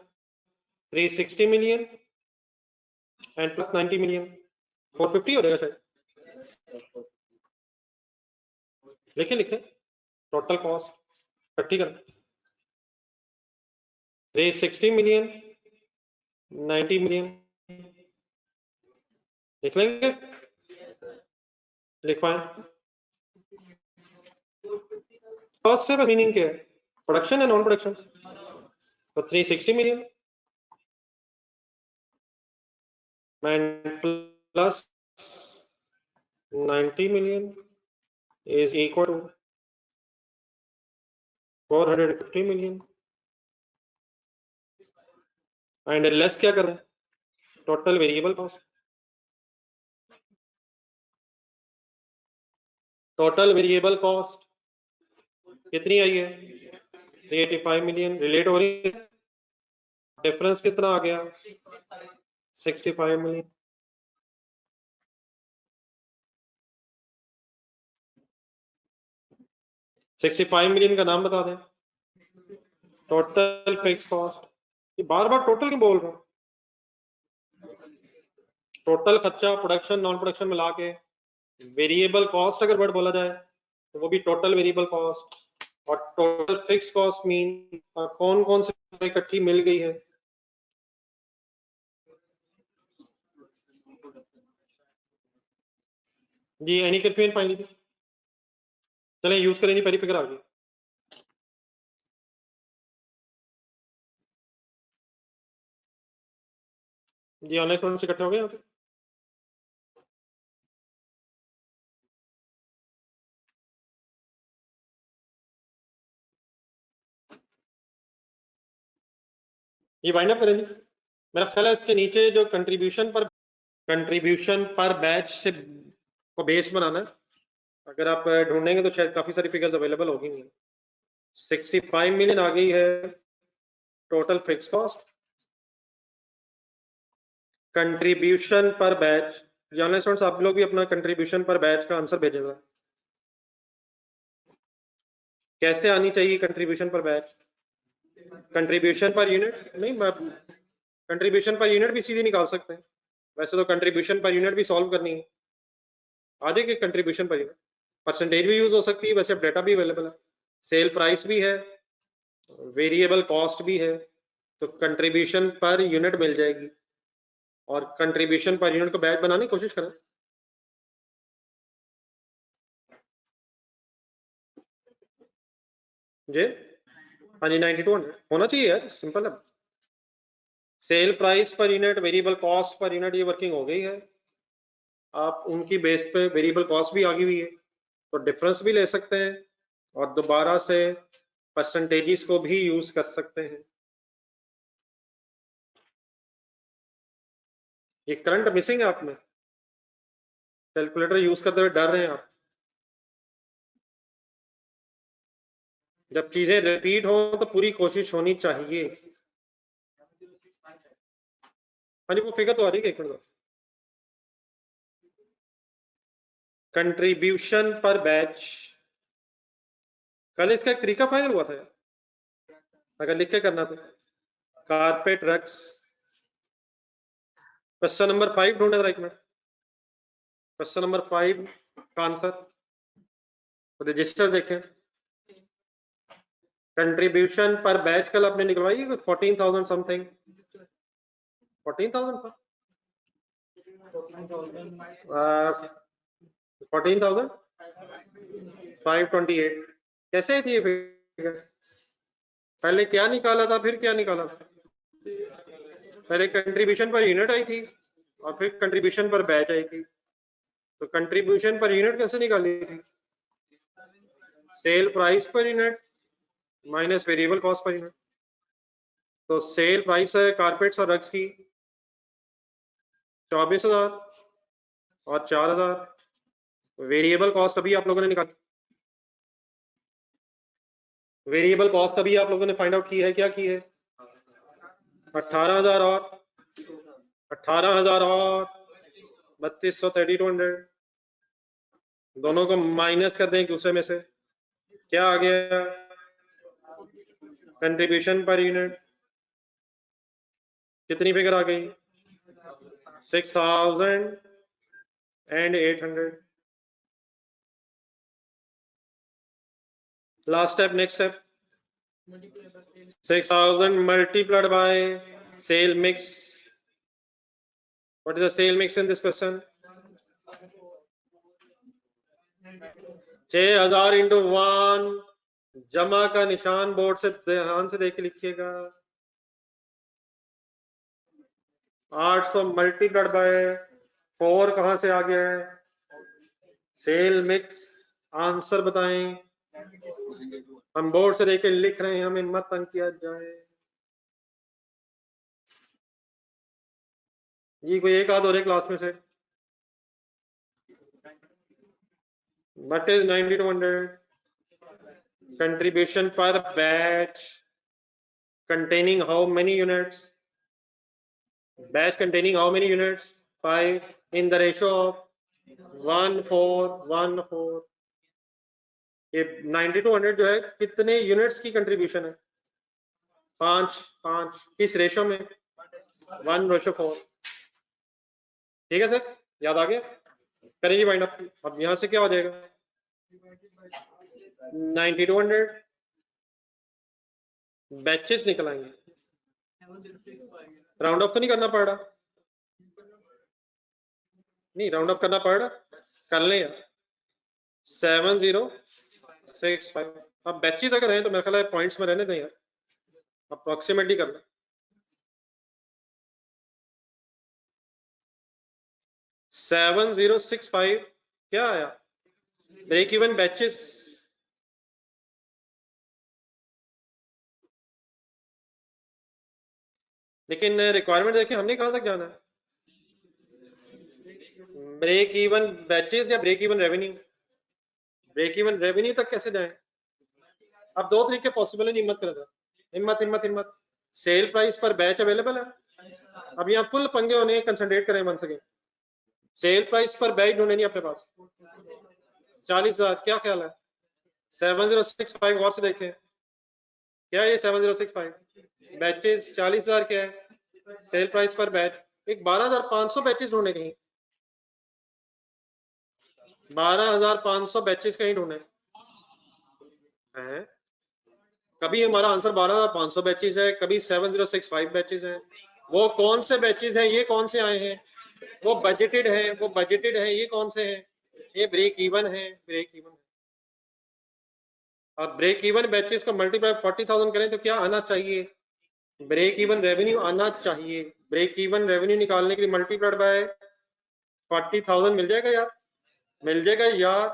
360 मिलियन एंड प्लस 90 मिलियन 450 हो जाएगा शायद, लिखे टोटल कॉस्ट इकट्ठी कर 360 मिलियन 90 मिलियन लिख लेंगे, लिखवाएं। कॉस्ट से मीनिंग क्या है? प्रोडक्शन है, नॉन प्रोडक्शन? तो 360 million plus 90 million is equal to 450 million and less क्या कर रहे हैं? Total variable cost. Total variable cost कितनी आई है? 385 million रिलेट हो रही है। डिफरेंस कितना आ गया? 65 million। $65 million का नाम बता दें। Total fix cost. ये बार बार टोटल क्यों बोल रहा हूं? टोटल खर्चा प्रोडक्शन नॉन प्रोडक्शन मिला के वेरिएबल कॉस्ट अगर वर्ड बोला जाए तो वो भी टोटल वेरिएबल कॉस्ट। और टोटल फिक्स कॉस्ट मीन कौन कौन से इकट्ठी मिल गई है? जी एनी कंफ्यूजन फाइंड लीजिए। चलें यूज करें जी, पहली फिगर आ गई। जी ऑनलाइन स्टूडेंट्स इकट्ठे हो गए यहाँ पे? ये वाइंड अप करें जी। मेरा ख्याल है इसके नीचे जो कंट्रीब्यूशन पर बैच से को बेस बनाना है। अगर आप ढूंढेंगे तो शायद काफी सारी फिगर्स अवेलेबल होगी। 65 मिलियन आ गई है total fix cost. Contribution per batch, online students आप लोग भी अपना कंट्रीब्यूशन पर बैच का आंसर भेजेगा। कैसे आनी चाहिए contribution per batch? Contribution per unit नहीं, कंट्रीब्यूशन पर यूनिट भी सीधी निकाल सकते हैं। वैसे तो कंट्रीब्यूशन पर यूनिट भी सॉल्व करनी है। आ जाएगी कंट्रीब्यूशन पर यूनिट। परसेंटेज भी यूज हो सकती है, वैसे अब डेटा भी अवेलेबल है, सेल प्राइस भी है, वेरिएबल कॉस्ट भी है, तो कंट्रीब्यूशन पर यूनिट मिल जाएगी। और कंट्रीब्यूशन पर यूनिट को बैच बनाने की कोशिश करें। जी हाँ जी, 9200 होना चाहिए यार, सिंपल है। Sale price per unit, variable cost per unit, ये वर्किंग हो गई है। आप उनकी बेस पे वेरिएबल कॉस्ट भी आ गई हुई है तो डिफरेंस भी ले सकते हैं और दोबारा से परसेंटेजेस को भी यूज कर सकते हैं। ये करंट मिसिंग है आप में, कैलकुलेटर यूज करते हुए डर रहे हैं आप। जब चीजें रिपीट हो तो पूरी कोशिश होनी चाहिए। हाँ जी वो फिगर तो आ रही है, एक मिनट। कंट्रीब्यूशन पर बैच, कल इसका एक तरीका फाइनल हुआ था यार, अगर लिख के करना तो। कारपेट रक्स, क्वेश्चन नंबर 5 ढूंढे जरा एक मिनट। क्वेश्चन नंबर 5 का आंसर रजिस्टर देखें। कंट्रीब्यूशन पर बैच कल आपने निकलवाई 14,000 समथिंग, 14,000 था, 14,528। कैसे आई थी ये फिगर? पहले क्या निकाला था फिर क्या निकाला था? पहले कंट्रीब्यूशन पर यूनिट आई थी और फिर कंट्रीब्यूशन पर बैच आई थी। तो कंट्रीब्यूशन पर यूनिट कैसे निकाली थी? Cell price per unit minus variable cost per unit. तो सेल प्राइस है कारपेट्स और रग्स की 24,000 और 4,000। वेरिएबल कॉस्ट अभी आप लोगों ने निकाली, वेरिएबल कॉस्ट अभी आप लोगों ने फाइंड आउट की है, क्या की है? 18,000 और 18,000 और 3200, 3200, दोनों को माइनस कर दें एक दूसरे में से, क्या आ गया? कंट्रीब्यूशन पर यूनिट कितनी फिगर आ गई? 6,800। Last step, next step, 6,000 multiplied by sale mix What is the sale mix in this question? 6000 into 1, जमा का निशान बोर्ड से ध्यान से देख के लिखिएगा। 800 मल्टीप्लाइड बाय 4 कहां से आ गया है? Cell mix. आंसर बताएं। हम बोर्ड से देख के लिख रहे हैं, हमें मत तंग किया जाए जी। कोई एक आध और क्लास में से। What is 9200? Contribution per batch containing how many units? Batch containing how many units? 5 in the ratio of 1:4:1:4। ये 9200 जो है कितने यूनिट्स की कंट्रीब्यूशन है? 5:5। किस रेशो में? 1:4। ठीक है सर, याद आ गया? करेंगे वाइंड अप। अब यहां से क्या हो जाएगा? 9200 बैचेस निकल आएंगे। राउंड ऑफ तो नहीं करना पड़ रहा? नहीं, राउंड ऑफ करना पड़ रहा? कर लें यार। 7065। अब बैचेस अगर हैं तो मेरे ख्याल है पॉइंट्स में रहने दें यार, अप्रोक्सीमेटली कर लें। 7065 क्या आया? Break even batches. लेकिन रिक्वायरमेंट देखिए हमने कहां तक जाना है? ब्रेक इवन बैचेस या break even revenue? Break even revenue तक कैसे जाएं? अब दो तरीके पॉसिबल है। हिम्मत कर, हिम्मत हिम्मत हिम्मत। Cell price per batch available है। अब यहाँ फुल पंगे होने, कंसंट्रेट करें बन सके। सेल प्राइस पर बैच ढूंढे नहीं अपने पास। 40,000 क्या ख्याल है? 7065 और से देखें क्या है ये 7065 बैचेस। 40,000 क्या है? Sale price per batch. एक 12,500 बैचेस ढूंढे कहीं। 12,500 बैचेस कहीं ढूंढे हैं। कभी हमारा आंसर 12,500 बैचेस है, कभी 7065 बैचेस है। वो कौन से बैचेस हैं? ये कौन से आए हैं? वो बजटेड है, वो बजटेड है। ये कौन से हैं? ये ब्रेक इवन है, ब्रेक इवन। अब ब्रेक इवन बैचेस को मल्टीप्लाई 40,000 करें तो क्या आना चाहिए? ब्रेक इवन रेवेन्यू आना चाहिए। ब्रेक इवन रेवेन्यू निकालने के लिए मल्टीप्लाइड बाय 40,000 मिल जाएगा यार, मिल जाएगा यार।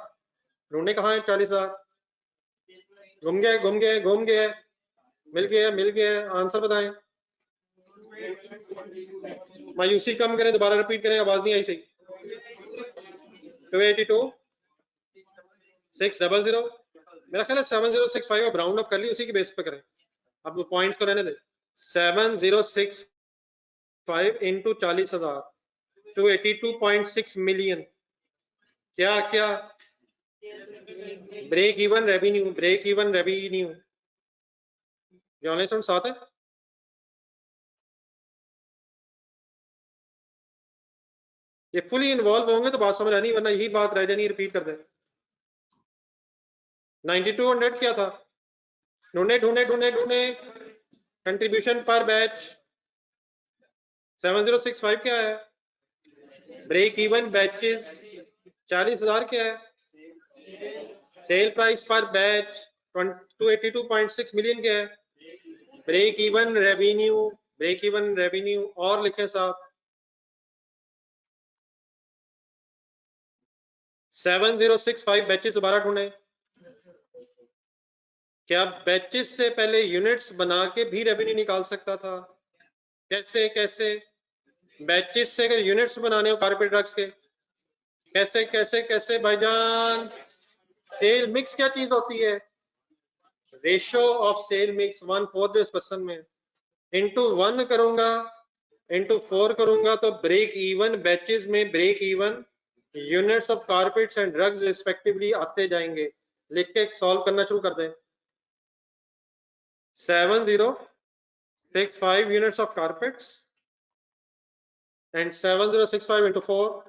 ढूंढने कहाँ है? 40,000 घूम गए घूम गए घूम गए। मिल गया मिल गया। आंसर बताएं। मायूसी कम करें, दोबारा रिपीट करें, आवाज नहीं आई सही। 282 600। मेरा ख्याल है 7065 अब राउंड ऑफ कर ली, उसी की बेस पे करें। अब पॉइंट्स को रहने दे। 7065 इंटू 40,000 282.6 मिलियन। क्या क्या? Break even revenue, break even revenue. जो ऑनलाइन साउंड साथ है? ये फुली इन्वॉल्व होंगे तो बात समझ आनी, वरना यही बात रह जानी, रिपीट कर दे। 9200 क्या था? ढूंढे ढूंढे ढूंढे ढूंढे। कंट्रीब्यूशन पर बैच 7065 क्या है? ब्रेक इवन बैचेस 40,000 क्या है? Sale price per batch 282.6 million क्या है? Break even revenue, break even revenue. और लिखे साहब 7065 बैचेस दोबारा ढूंढे। क्या बैचेस से पहले यूनिट्स बना के भी रेवेन्यू निकाल सकता था? कैसे कैसे? बैचेस से अगर यूनिट्स बनाने हो कारपेट ड्रग्स के, कैसे कैसे कैसे भाईजान? सेल मिक्स क्या चीज होती है? रेशो ऑफ सेल मिक्स 1/4 इस क्वेश्चन में इंटू 1 करूंगा, इंटू 4 करूंगा तो ब्रेक इवन बैचेस में break even units of carpets and drugs respectively आते जाएंगे। लिख के सॉल्व करना शुरू कर दें। 7065 units of carpets and 7065 into 4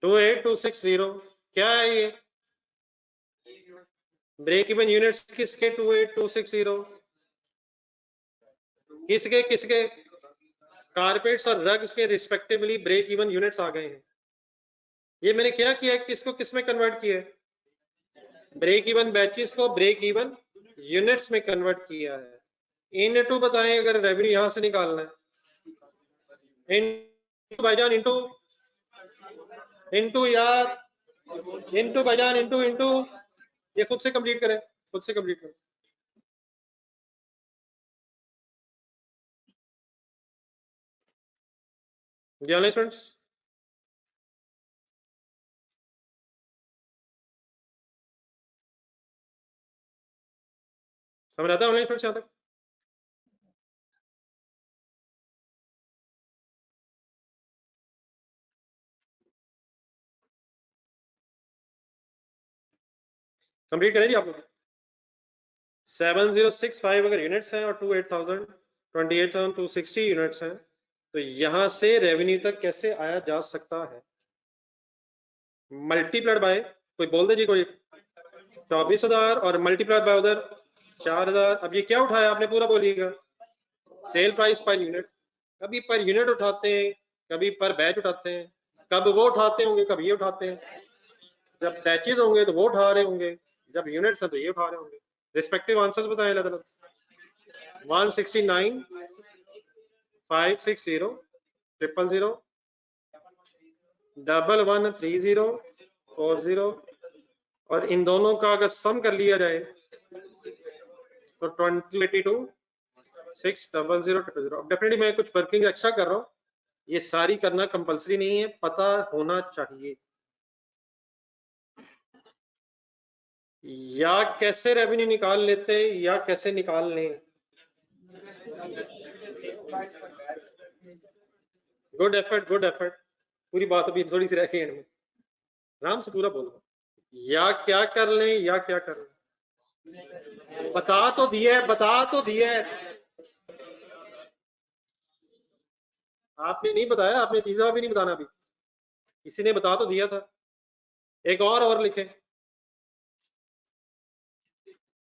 28260। क्या है ये? ब्रेक इवन यूनिट्स किसके? 28260। किसके किसके कारपेट्स और रग्स के रिस्पेक्टिवली ब्रेक इवन यूनिट्स आ गए हैं। ये मैंने क्या किया है, किसको किस में कन्वर्ट किया है, ब्रेक इवन बैचेस को ब्रेक इवन यूनिट्स में कन्वर्ट किया है। इनटू बताएं अगर रेवेन्यू यहां से निकालना है, इनटू भाईजान इनटू यार इनटू भाईजान इनटू ये खुद से कंप्लीट करें, खुद से कंप्लीट करें। जी स्टूडेंट्स, समझ आता है ऑनलाइन स्टूडेंट्स यहां तक? कंप्लीट करें जी आप लोग। 7065 अगर यूनिट्स हैं और 28,260 यूनिट्स हैं, तो यहां से रेवेन्यू तक कैसे आया जा सकता है? मल्टीप्लाइड बाय, कोई बोल दे जी कोई, 24,000 और मल्टीप्लाइड बाय उधर 4,000। अब ये क्या उठाया आपने, पूरा बोलिएगा। सेल प्राइस पर यूनिट, कभी पर यूनिट उठाते हैं, कभी पर बैच उठाते हैं, कब वो उठाते होंगे कब ये उठाते हैं, जब बैचेज होंगे तो वो उठा रहे होंगे, जब यूनिट्स हैं तो ये उठा रहे होंगे। रिस्पेक्टिव आंसर्स बताएं अलग अलग। 169, 560, 000, 1130, 40, और इन दोनों का अगर सम कर लिया जाए तो 2082, 600, अब डेफिनेटली मैं कुछ वर्किंग एक्स्ट्रा कर रहा हूँ, ये सारी करना कंपलसरी नहीं है, पता होना चाहिए। या कैसे रेवेन्यू निकाल लेते या कैसे निकाल लें। Good effort, good effort. पूरी बात अभी थोड़ी सी रह गई एंड में, आराम से पूरा बोलो। या क्या कर लें या क्या कर लें, बता तो दिया है, बता तो दिया है। आपने नहीं बताया, आपने तीसरा भी नहीं बताना, अभी किसी ने बता तो दिया था। एक और लिखें।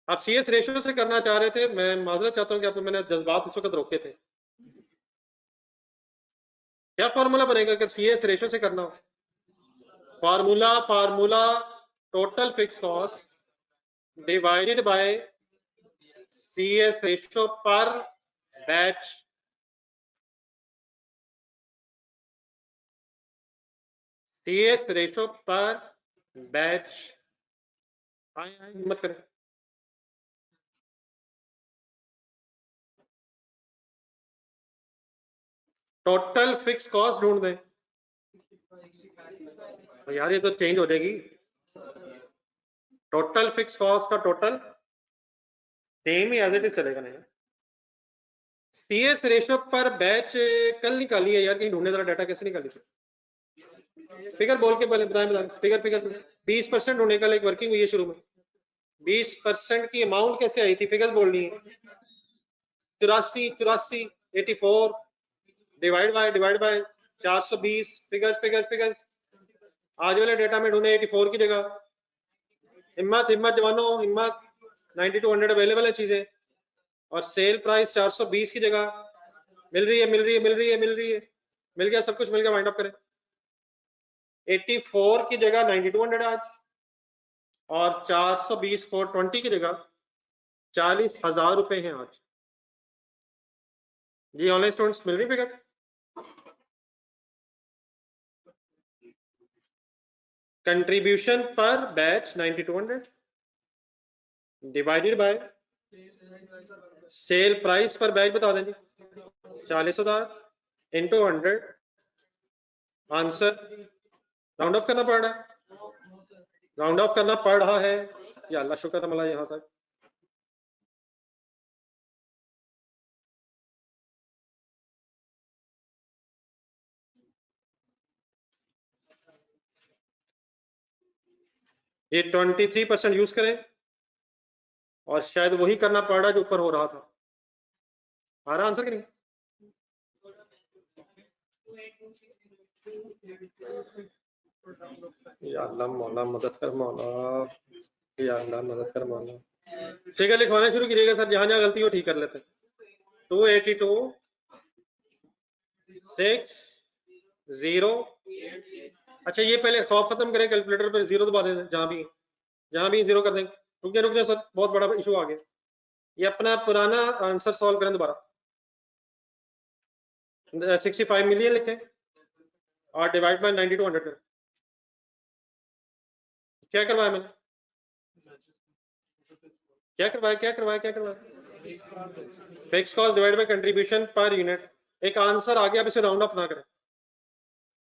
आप सीएस रेशियो से करना चाह रहे थे, मैं माजरत चाहता हूं कि आपको मैंने जज्बात उस वक्त रोके थे। क्या फॉर्मूला बनेगा अगर सीएस रेशियो से करना हो? Formula total fix cost divided by CS ratio पर बैच। सीएस रेशियो पर बैच। आए हिम्मत करें। टोटल फिक्स कॉस्ट ढूंढ दें। तो यार ये तो चेंज हो जाएगी। टोटल फिक्स कॉस्ट का टोटल सेम ही एज इट इज चलेगा नहीं। सीएस रेशियो पर बैच कल निकाली है यार, कहीं ढूंढने जरा डाटा कैसे निकाली थी? फिगर बोल के बताएं फिगर 20% ढूंढने का, एक वर्किंग हुई है शुरू में, 20% की अमाउंट कैसे आई थी? फिगर बोलनी है। 84 84 डिवाइड बाय 420। फिगर्स आज वाले डेटा में ढूंढे 84 की जगह। हिम्मत जवानों, हिम्मत। 9200 अवेलेबल है चीजें, और सेल प्राइस 420 की जगह मिल रही है। मिल गया, सब कुछ मिल गया। वाइंड अप करें। 84 की जगह 9200 आज, और 420 420 की जगह 40,000 रुपए हैं आज। जी ऑनलाइन स्टूडेंट्स मिल रही figure? Contribution per batch 9200 divided by sale price per batch बता देंगे 40,000 इंटू 100। आंसर राउंड ऑफ करना पड़ रहा है, या अल्लाह शुक्र है मला यहां तक। ये 23% यूज करें, और शायद वही करना पड़ रहा है जो ऊपर हो रहा था। आ रहा आंसर कि नहीं? या अल्लाह मौला मदद कर, मौला या अल्लाह मदद कर, मौला। फिगर लिखवाना शुरू कीजिएगा सर, जहां जहां गलती हो ठीक कर लेते हैं। 282 6 0। अच्छा ये पहले सॉल्व खत्म करें, कैलकुलेटर पर जीरो दबा दें, जहां भी जीरो कर दें। रुक जाए सर, बहुत बड़ा इशू आ गया। ये अपना पुराना आंसर सॉल्व करें दोबारा। 65 मिलियन लिखें और डिवाइड बाय 9200 करें। क्या करवाया मैंने, क्या करवाया? Fix cost divide by contribution per unit. एक आंसर आ गया, अब इसे राउंड ऑफ ना करें,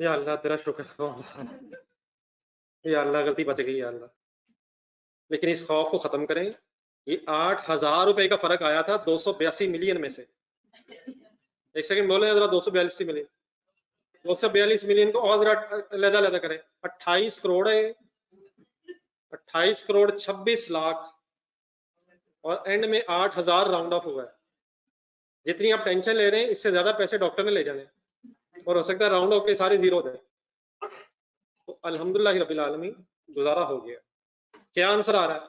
या अल्लाह तेरा शुक्र हो, या अल्लाह गलती बच गई या अल्लाह। लेकिन इस खौफ को खत्म करें। ये 8,000 रुपए का फर्क आया था 282 मिलियन में से। एक सेकंड बोले जरा, 242 मिलियन, 242 मिलियन को और जरा अलग करें। 28 करोड़ है, 28 करोड़ 26 लाख और एंड में 8,000 राउंड ऑफ हुआ है। जितनी आप टेंशन ले रहे हैं इससे ज्यादा पैसे डॉक्टर ने ले जाने और हो सकता है राउंड ऑफ के सारे जीरो थे। तो अल्हम्दुलिल्लाह रब्बिल आलमीन गुजारा हो गया। क्या आंसर आ रहा है?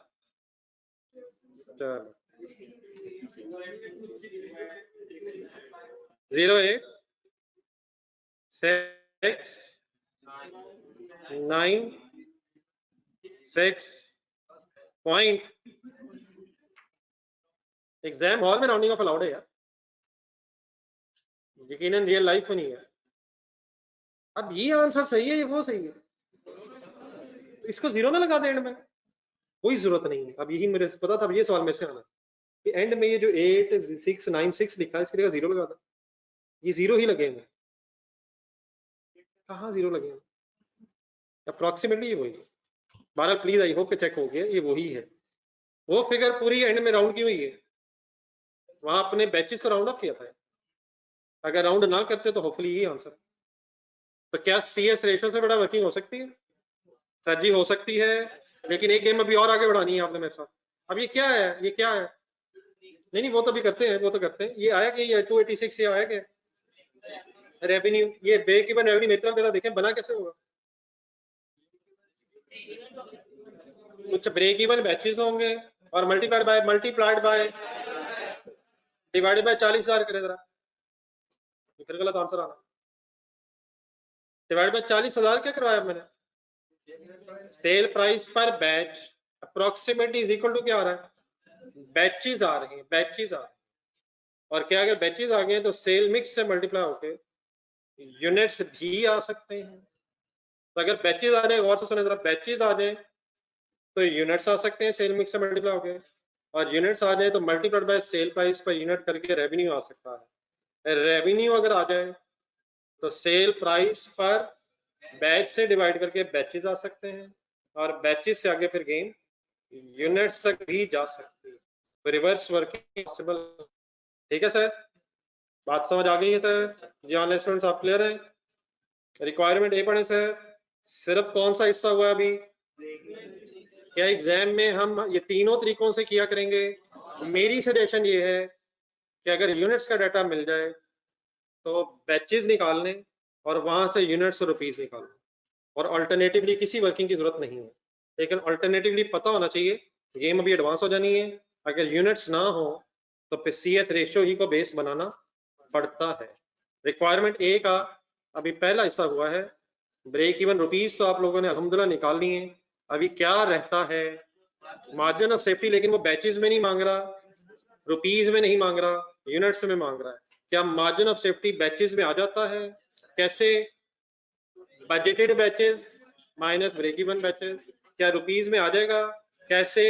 चलो 08 6 9 6 पॉइंट। एग्जाम हॉल में राउंडिंग ऑफ अलाउड है यार, यकीनन रियल लाइफ में नहीं है। अब ये आंसर सही है, ये वो सही है, तो इसको जीरो ना लगा दे एंड में, कोई जरूरत नहीं है। अब यही मेरे से पता था, अब ये सवाल मेरे से आना कि एंड में ये जो 8696 लिखा है इसके जगह जीरो लगा था, ये जीरो ही लगेंगे। कहाँ जीरो लगेंगे? अप्रोक्सीमेटली ये वही है। 12 प्लीज आई होप के चेक हो गया, ये वही है। वो फिगर पूरी एंड में राउंड की हुई है, वहां अपने बैचेस को राउंड ऑफ किया था। अगर राउंड ना करते तो होपफुली यही आंसर। तो क्या CS रेशो से बड़ा वर्किंग हो सकती है? सर जी हो सकती है, लेकिन एक गेम अभी और आगे बढ़ानी है आपने मेरे साथ। अब ये क्या है, ये क्या है? नहीं वो तो भी करते हैं, वो तो करते हैं। ये आया कि ये 286 ये आया क्या रेवेन्यू? ये ब्रेक इवन रेवेन्यू मेरी तरफ जरा देखें, बना कैसे होगा? कुछ ब्रेक इवन बैचेस होंगे और मल्टीप्लाइड बाय डिवाइडेड बाय 40,000 करें जरा, फिर गलत आंसर आना। डिवाइड बाय 40,000 क्या करवाया मैंने? Sale price per batch approximately is equal to क्या आ रहा है? बैचेस आ रहे हैं, बैचेस आ रहे हैं। और क्या अगर बैचेस आ गए तो सेल मिक्स से मल्टीप्लाई होके यूनिट्स भी आ सकते हैं। तो अगर बैचेस आ रहे हैं, गौर से सुने जरा, बैचेस आ जाए तो यूनिट्स आ सकते हैं सेल मिक्स से मल्टीप्लाई होके, और यूनिट्स आ जाए तो multiplied by sale price per unit करके रेवेन्यू आ सकता है। रेवेन्यू अगर आ जाए तो सेल प्राइस पर बैच से डिवाइड करके बैचेस आ सकते हैं, और बैचेस से आगे फिर गेम यूनिट्स तक भी जा सकती है। तो रिवर्स वर्किंग पॉसिबल। ठीक है सर, बात समझ आ गई है सर? जी ऑनलाइन स्टूडेंट्स आप क्लियर हैं? रिक्वायरमेंट ए पढ़े सर। सिर्फ कौन सा हिस्सा हुआ अभी? क्या एग्जाम में हम ये तीनों तरीकों से किया करेंगे? मेरी सजेशन ये है कि अगर यूनिट्स का डाटा मिल जाए तो बैचेस निकालने और वहां से यूनिट्स और रुपीज निकालने, और अल्टरनेटिवली किसी वर्किंग की जरूरत नहीं है। लेकिन अल्टरनेटिवली पता होना चाहिए, गेम अभी एडवांस हो जानी है। अगर यूनिट्स ना हो तो फिर CS रेशियो ही को बेस बनाना पड़ता है। रिक्वायरमेंट ए का अभी पहला हिस्सा हुआ है। ब्रेक इवन रुपीज तो आप लोगों ने अल्हम्दुलिल्लाह निकाल ली है। अभी क्या रहता है? मार्जिन ऑफ सेफ्टी, लेकिन वो बैचेस में नहीं मांग रहा, रुपीज में नहीं मांग रहा, यूनिट्स में मांग रहा है। क्या मार्जिन ऑफ सेफ्टी बैचेस में आ जाता है? कैसे? Budgeted batches minus break even batches, क्या रुपीज में आ जाएगा? कैसे?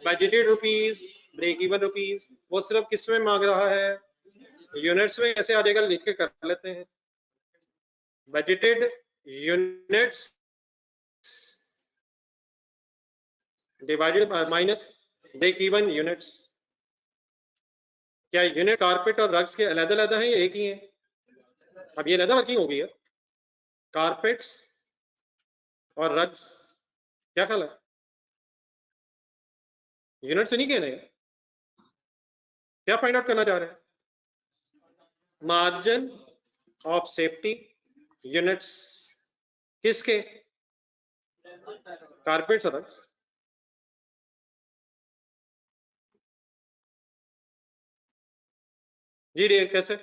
Budgeted rupees break even rupees. वो सिर्फ किस में मांग रहा है? यूनिट्स में। कैसे आ जाएगा, लिख के कर लेते हैं। Budgeted units divided minus break even units. क्या यूनिट कारपेट और रग्स के अलग अलग हैं या एक ही हैं? अब ये अलग वर्किंग हो गई है, कारपेट्स और रग्स। क्या ख्याल है? यूनिट से नहीं कहने, क्या फाइंड आउट करना चाह रहे हैं? मार्जिन ऑफ सेफ्टी यूनिट्स किसके? कारपेट रग्स, जी डी कैसे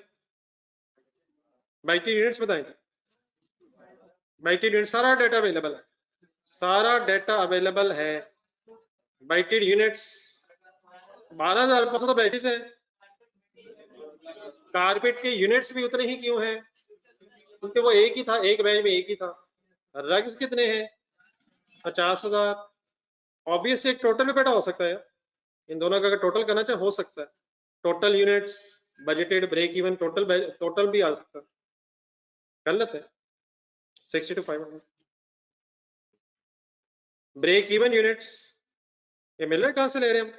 बाइटी यूनिट्स बताएं, बाइटेड यूनिट सारा डेटा अवेलेबल है, सारा डेटा अवेलेबल है। बाइटेड यूनिट्स 12,500 तो बैटिस है, कारपेट के यूनिट्स भी उतने ही क्यों हैं, क्योंकि वो एक ही था, एक बैच में एक ही था। रग्स कितने हैं, 50,000। ऑब्वियसली एक टोटल में बेटा हो सकता है, इन दोनों का अगर टोटल करना चाहे हो सकता है, total units budgeted break even total भी आ सकता है, कर लेते हैं 60 to 500। ब्रेक इवन यूनिट्स ये मिल रहा है, कहां से ले रहे हैं हम,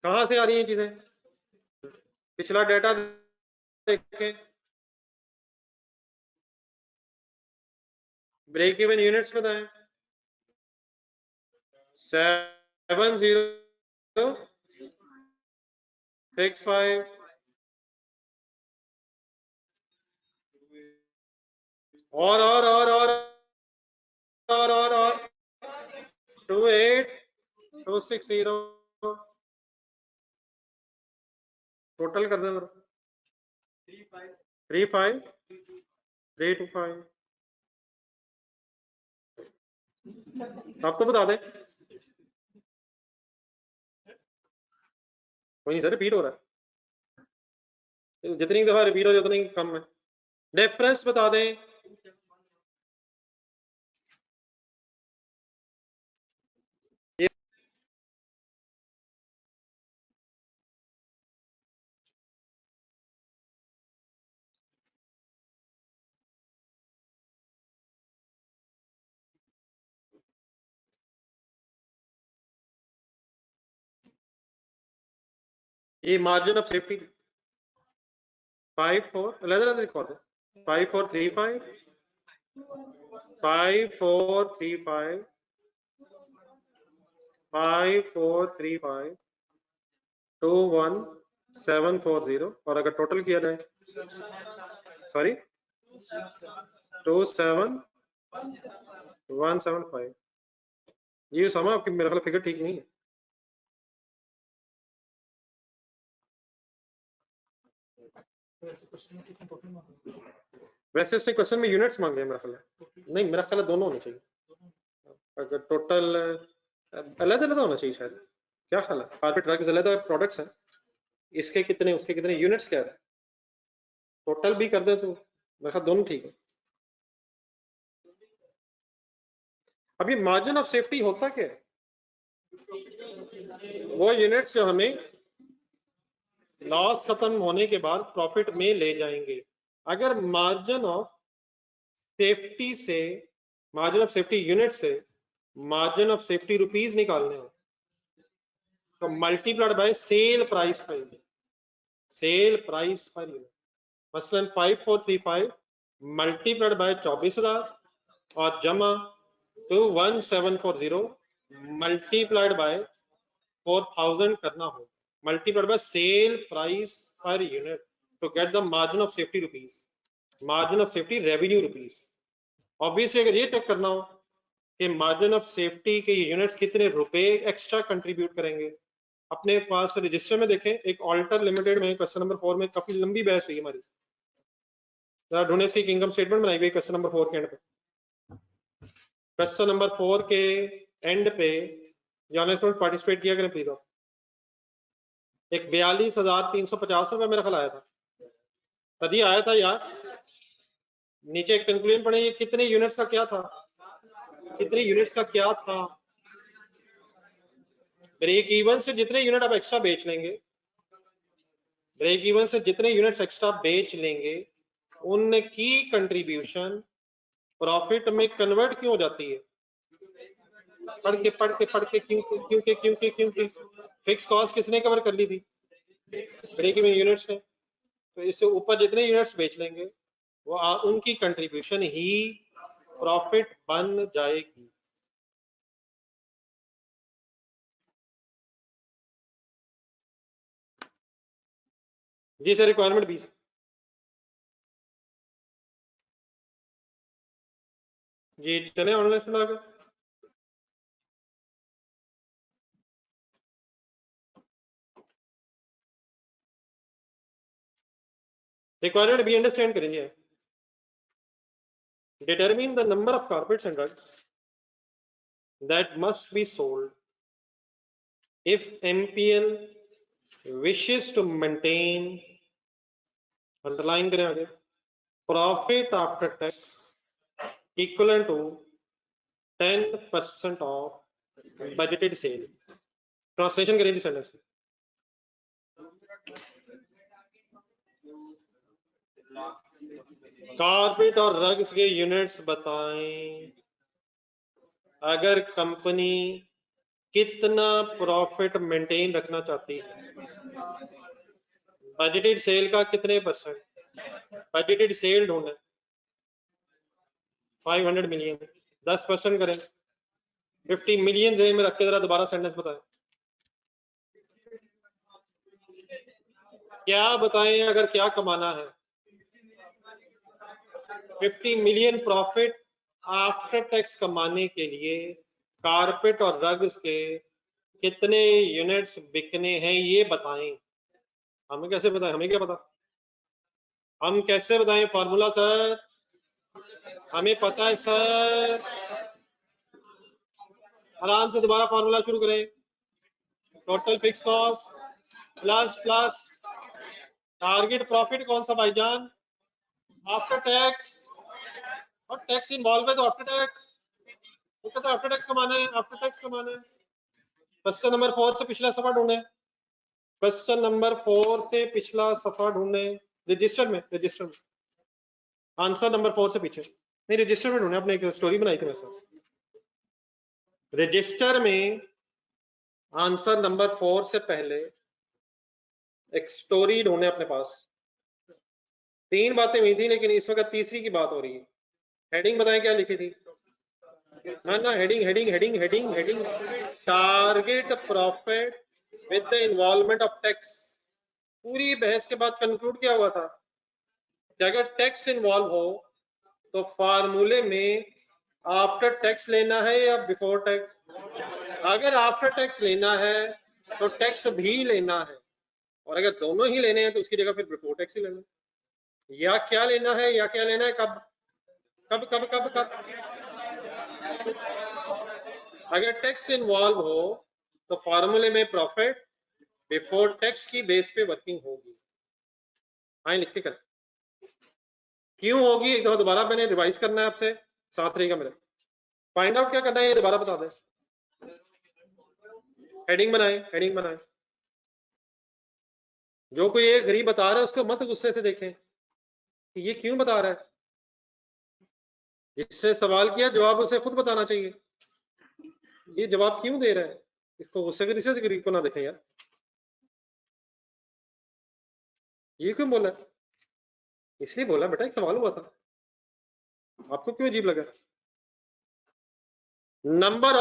कहां से आ रही हैं चीजें, पिछला डेटा देखें, ब्रेक इवन यूनिट्स बताएं, 7065 और 28260 टोटल कर दें 35325 आपको बता दें, कोई नहीं सर रिपीट हो रहा है, जितनी दफा रिपीट हो उतनी कम है। डिफरेंस बता दें, ये मार्जिन ऑफ सेफ्टी 5435 5435 21740 और अगर टोटल किया जाए, सॉरी 27175, ये समा आपकी मेरे ख्याल फिगर ठीक नहीं है, वैसे इसने क्वेश्चन में यूनिट्स मांगे मेरा ख्याल है, नहीं मेरा ख्याल है दोनों होने चाहिए, अगर टोटल अलग अलग होना चाहिए शायद, क्या ख्याल है, कारपेट ड्रग्स अलग प्रोडक्ट्स हैं, इसके कितने उसके कितने यूनिट्स क्या है, टोटल भी कर दे तो मेरा ख्याल दोनों ठीक है। अब ये मार्जिन ऑफ सेफ्टी होता क्या है, वो यूनिट्स जो हमें लॉस खत्म होने के बाद प्रॉफिट में ले जाएंगे। अगर मार्जिन ऑफ सेफ्टी से, मार्जिन ऑफ सेफ्टी यूनिट से मार्जिन ऑफ सेफ्टी रुपीस निकालने हो तो multiplied by sale price per unit, cell price per unit, मसलन 5435 मल्टीप्लाइड बाय 24,000 और जमा टू 1740 मल्टीप्लाइड बाय 4000 करना हो, multiplied by sale price per unit to get the margin of safety rupees, margin of safety revenue rupees। Obviously अगर ये check करना हो कि मार्जिन ऑफ सेफ्टी के यूनिट्स कितने रुपए एक्स्ट्रा कंट्रीब्यूट करेंगे, अपने पास रजिस्टर में देखें, एक ऑल्टर लिमिटेड में क्वेश्चन नंबर 4 में काफी लंबी बहस हुई हमारी, जरा ढूंढे इसकी इनकम स्टेटमेंट बनाई गई क्वेश्चन नंबर 4 के एंड पे, क्वेश्चन नंबर 4 के एंड पे जो स्टूडेंट पार्टिसिपेट किया करें प्लीज, एक 42,350 रुपए मेरा ख्याल आया था, तभी आया था यार, नीचे एक कंक्लूजन पढ़े, ये कितने यूनिट्स का क्या था, कितने यूनिट्स का क्या था, ब्रेक इवन से जितने यूनिट आप एक्स्ट्रा बेच लेंगे, ब्रेक इवन से जितने यूनिट्स एक्स्ट्रा बेच लेंगे उनकी कंट्रीब्यूशन प्रॉफिट में कन्वर्ट क्यों हो जाती है, पढ़ के क्योंकि फिक्स कॉस्ट किसने कवर कर ली थी, ब्रेक इवन यूनिट्स ने, तो इससे ऊपर जितने यूनिट्स बेच लेंगे वो उनकी कंट्रीब्यूशन ही प्रॉफिट बन जाएगी। जी सर, रिक्वायरमेंट 20, जी चले ऑनलाइन स्टूडेंट आगे। रिक्वायरमेंट भी अंडरस्टैंड करेंगे। Determine the number of carpets and rugs that must be sold if MPL wishes to maintain, underline करें आगे, profit after tax equivalent to 10% of budgeted sale. Translation करें जी sentence. Carpet और rugs के units बताएं अगर company कितना profit maintain रखना चाहती है। बजटेड सेल का कितने परसेंट, बजटेड सेल ढूंढना 500 मिलियन, 10% करें 50 मिलियन जेल में रख के जरा दोबारा सेंटेंस बताएं। क्या बताएं अगर क्या कमाना है। 50 मिलियन प्रॉफिट आफ्टर टैक्स कमाने के लिए कारपेट और रग्स के कितने यूनिट्स बिकने हैं ये बताएं। हमें कैसे बताएं, हमें क्या पता, हम कैसे बताएं फॉर्मूला सर, हमें पता है सर। आराम से दोबारा फॉर्मूला शुरू करें। Total fix cost plus plus target profit कौन सा भाईजान, आफ्टर टैक्स, और टैक्स इन्वॉल्व है तो आफ्टर टैक्स, तो कहते हैं आफ्टर टैक्स कमाना है, आफ्टर टैक्स कमाना है। क्वेश्चन नंबर 4 से पिछला सफा ढूंढे, क्वेश्चन नंबर 4 से पिछला सफा ढूंढे रजिस्टर में, रजिस्टर में आंसर नंबर 4 से पीछे नहीं, रजिस्टर में ढूंढे। आपने एक स्टोरी बनाई थी मेरे साथ, रजिस्टर में आंसर नंबर 4 से पहले एक स्टोरी ढूंढे अपने पास। 3 बातें हुई थी लेकिन इस वक्त तीसरी की बात हो रही है। हेडिंग बताएं क्या लिखी थी, ना heading heading heading heading heading target profit with the involvement of tax. पूरी बहस के बाद कंक्लूड क्या हुआ था कि अगर टैक्स इन्वॉल्व हो तो फार्मूले में आफ्टर टैक्स लेना है या बिफोर टैक्स। अगर आफ्टर टैक्स लेना है तो टैक्स भी लेना है, और अगर दोनों ही लेने हैं तो उसकी जगह फिर बिफोर टैक्स ही लेना है। या क्या लेना है, या क्या लेना है, कब कब कब कब कब अगर टैक्स इन्वॉल्व हो तो फार्मूले में प्रॉफिट बिफोर टैक्स की बेस पे वर्किंग होगी। हाँ लिख के कर, क्यों होगी एक दफा दोबारा मैंने रिवाइज करना है आपसे, साथ रहेगा मेरे। फाइंड आउट क्या करना है ये दोबारा बता दें। हेडिंग बनाए, हेडिंग बनाए। जो कोई एक गरीब बता रहा है उसको मत गुस्से से देखें कि ये क्यों बता रहा है, जिससे सवाल किया जवाब उसे खुद बताना चाहिए। ये जवाब क्यों दे रहा है, इसको गुस्से से गरीब को ना देखें यार, ये क्यों बोला, इसलिए बोला बेटा एक सवाल हुआ था, आपको क्यों अजीब लगा। Number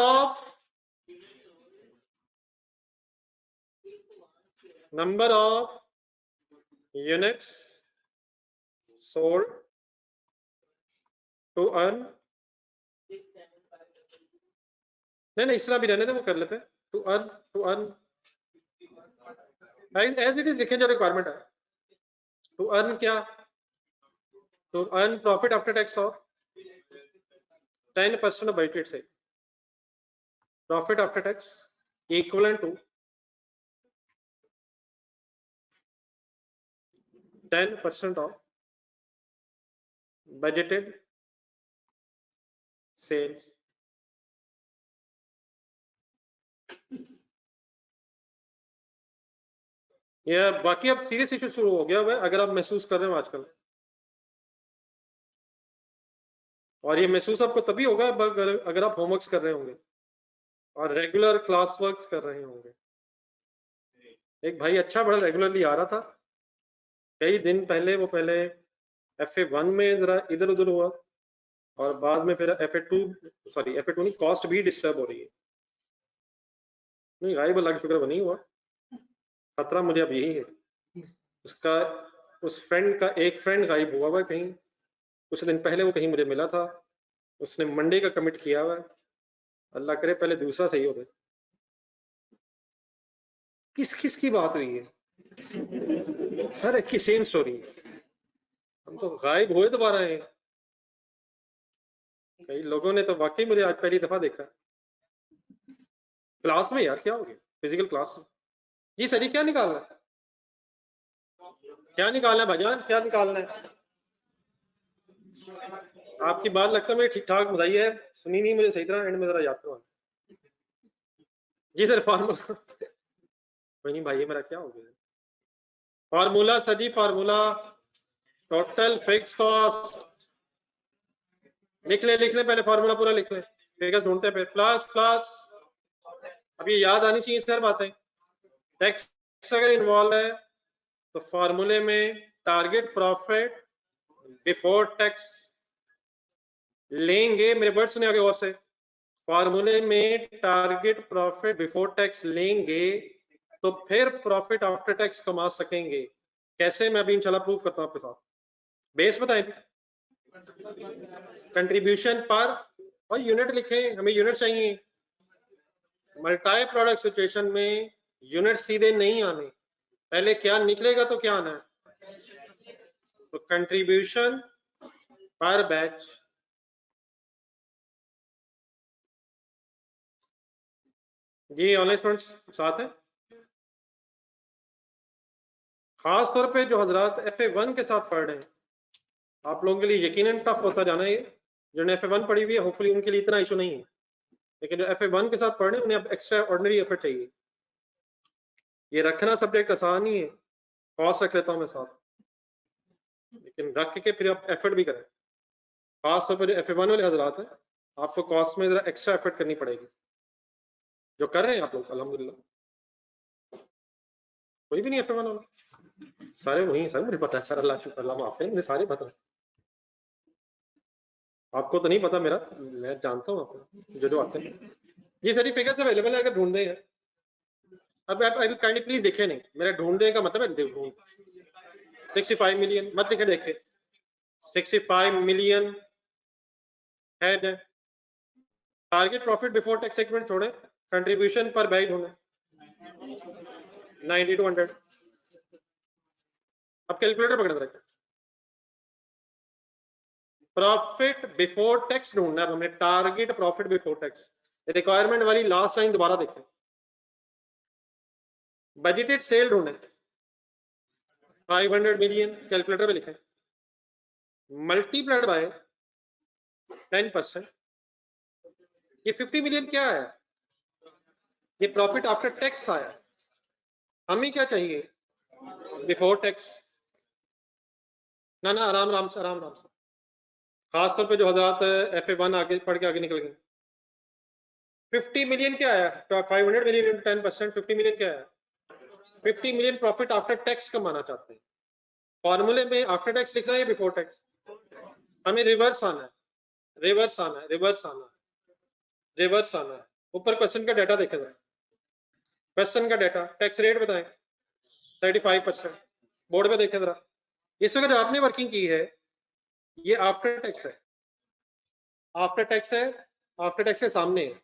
of units sold to earn, नहीं इस तरह भी रहने दे, वो कर लेते हैं। To earn as it is लिखें जो रिक्वायरमेंट है। टू अर्न क्या, to earn profit after tax of 10% of budgeted sale, profit after tax equivalent to 10% of budgeted sales। या बाकी अब सीरियस इशू शुरू हो गया हुआ है, अगर आप महसूस कर रहे हो आजकल, और ये महसूस आपको तभी होगा अगर आप होमवर्क्स कर रहे होंगे और रेगुलर क्लास वर्क्स कर रहे होंगे। एक भाई अच्छा बड़ा रेगुलरली आ रहा था, कई दिन पहले वो पहले FA1 में जरा इधर उधर हुआ और बाद में फिर FA2 नहीं, कॉस्ट भी डिस्टर्ब हो रही है। नहीं गायब अल्लाह का शुक्र वो नहीं हुआ, खतरा मुझे अब यही है उसका, उस फ्रेंड का एक फ्रेंड गायब हुआ हुआ कहीं, कुछ दिन पहले वो कहीं मुझे मिला था, उसने मंडे का कमिट किया हुआ है, अल्लाह करे पहले दूसरा सही हो गया। किस किस की बात हुई है? हर एक की सेम स्टोरी है। हम तो गायब हुए दोबारा हैं। कई लोगों ने तो वाकई मुझे आज पहली दफा देखा क्लास में। यार क्या हो गया फिजिकल क्लास में? जी सर, क्या निकालना है? क्या निकालना है भाईजान, क्या निकालना है? आपकी बात लगता है मुझे ठीक ठाक बताई है, सुनी नहीं मुझे सही तरह, एंड में जरा याद करो। जी सर फार्मूला कोई नहीं भाई, ये मेरा क्या हो गया? फार्मूला सर जी, फार्मूला टोटल फिक्स कॉस्ट लिख ले पहले, फार्मूला पूरा लिख ले, फिगर्स ढूंढते हैं प्लस प्लस। अब ये याद आनी चाहिए सर बातें। टैक्स अगर इन्वॉल्व है तो फार्मूले में टारगेट प्रॉफिट बिफोर टैक्स लेंगे। मेरे वर्ड सुने आगे और से, फार्मूले में टारगेट प्रॉफिट बिफोर टैक्स लेंगे तो फिर प्रॉफिट आफ्टर टैक्स कमा सकेंगे। कैसे? मैं अभी इंशाल्लाह प्रूव करता हूं आपके साथ। बेस बताएं, कंट्रीब्यूशन पर और यूनिट लिखें, हमें यूनिट चाहिए। मल्टी प्रोडक्ट सिचुएशन में यूनिट सीधे नहीं आने, पहले क्या निकलेगा तो क्या आना है, तो कंट्रीब्यूशन पर बैच। जी ऑनलाइन स्टूडेंट्स साथ है। खास तौर पे जो हजरात FA1 के साथ पढ़ रहे हैं, आप लोगों के लिए यकीनन टफ होता जाना है। ये जो FA1 पढ़ी हुई है होपफुली उनके लिए इतना इशू नहीं है, लेकिन जो FA1 के साथ पढ़ रहे हैं उन्हें अब एक्स्ट्रा ऑर्डिनरी एफर्ट चाहिए। ये रखना सब्जेक्ट आसान ही है, कॉस्ट रख लेता हूँ मैं साथ, लेकिन रख के फिर आप एफर्ट भी करें। खास तौर पर जो FA1 वाले हजरात हैं, आपको कॉस्ट में जरा एक्स्ट्रा एफर्ट करनी पड़ेगी, जो कर रहे हैं आप लोग अल्हम्दुलिल्लाह। कोई भी नहीं FA1 वाला, सारे वही सर, मुझे पता है सर, अल्लाह शुक्र, अल्लाह माफ है, मुझे सारे पता है। आपको तो नहीं पता मेरा, मैं जानता हूँ आपको जो जो आते हैं। ये सारी फिगर्स अवेलेबल है अगर ढूंढते हैं। अब आप काइंडली प्लीज देखे नहीं, मेरा ढूंढने का मतलब है ढूंढ 65 मिलियन मत लिखे, देख के 65 मिलियन है। Target profit before tax segment छोड़े, कंट्रीब्यूशन पर बैग ढूंढे 90 to 100। अब कैलकुलेटर पकड़ रखे, प्रॉफिट बिफोर टैक्स ढूंढना है हमें, target profit before tax. Requirement वाली लास्ट लाइन दोबारा देखें, बजटेड सेल ढूंढे 500 मिलियन, कैलकुलेटर पे लिखें, मल्टीप्लाइड बाय 10%। ये 50 मिलियन क्या है? ये प्रॉफिट आफ्टर टैक्स आया। हमें क्या चाहिए? Before tax. ना ना, आराम आराम से, आराम आराम से। खासतौर पे जो हजरात FA1 आगे पढ़ के आगे निकल गए। 50 मिलियन क्या है? 500 मिलियन 10%, 50 मिलियन क्या है? 50 मिलियन प्रॉफिट आफ्टर टैक्स कमाना चाहते हैं। फॉर्मूले में आफ्टर टैक्स लिखना है बिफोर टैक्स? हमें रिवर्स आना है, रिवर्स आना है, रिवर्स आना है, रिवर्स आना है। ऊपर क्वेश्चन का डाटा देखें जरा, क्वेश्चन का डाटा, टैक्स रेट बताएं 35%। बोर्ड पे देखें जरा, इस वक्त आपने वर्किंग की है ये आफ्टर टैक्स है, आफ्टर टैक्स है, आफ्टर टैक्स के सामने है।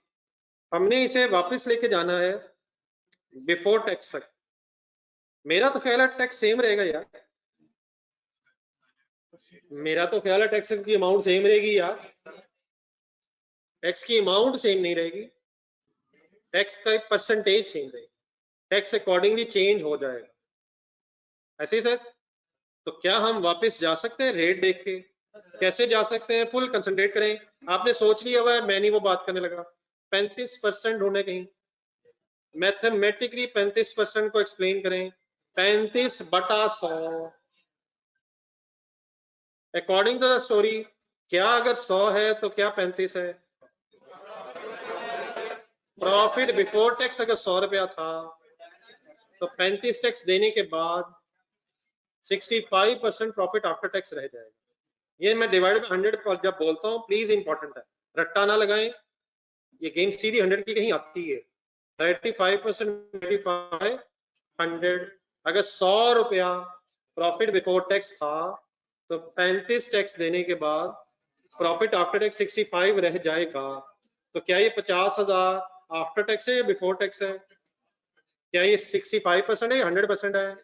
हमने इसे वापस लेके जाना है बिफोर टैक्स तक। मेरा तो ख्याल है टैक्स सेम रहेगा यार, मेरा तो ख्याल है टैक्स की अमाउंट सेम रहेगी यार। टैक्स की अमाउंट सेम नहीं रहेगी, टैक्स का परसेंटेज सेम रहेगा, टैक्स अकॉर्डिंगली चेंज हो जाएगा। ऐसे ही सर, तो क्या हम वापस जा सकते हैं रेट देख के? कैसे जा सकते हैं? फुल कंसंट्रेट करें। आपने सोच लिया हुआ है, मैं नहीं वो बात करने लगा। 35% ढूंढे कहीं, मैथमेटिकली 35% को एक्सप्लेन करें। 35/100 अकॉर्डिंग टू द स्टोरी। क्या अगर 100 है तो क्या 35 है? प्रॉफिट बिफोर टैक्स अगर 100 रुपया था तो 35 टैक्स देने के बाद 65% प्रॉफिट आफ्टर टैक्स रह जाएगा। ये मैं डिवाइड बाय 100 पर जब बोलता हूँ प्लीज इंपॉर्टेंट है, रट्टा ना लगाएं, ये गेम सीधी 100 की कहीं आती है। 35% 35 100, अगर 100 रुपया प्रॉफिट बिफोर टैक्स था तो 35 टैक्स देने के बाद प्रॉफिट आफ्टर टैक्स 65 रह जाएगा, तो क्या ये 50,000 आफ्टर टैक्स है या बिफोर टैक्स है? क्या ये 65% है या 100% है?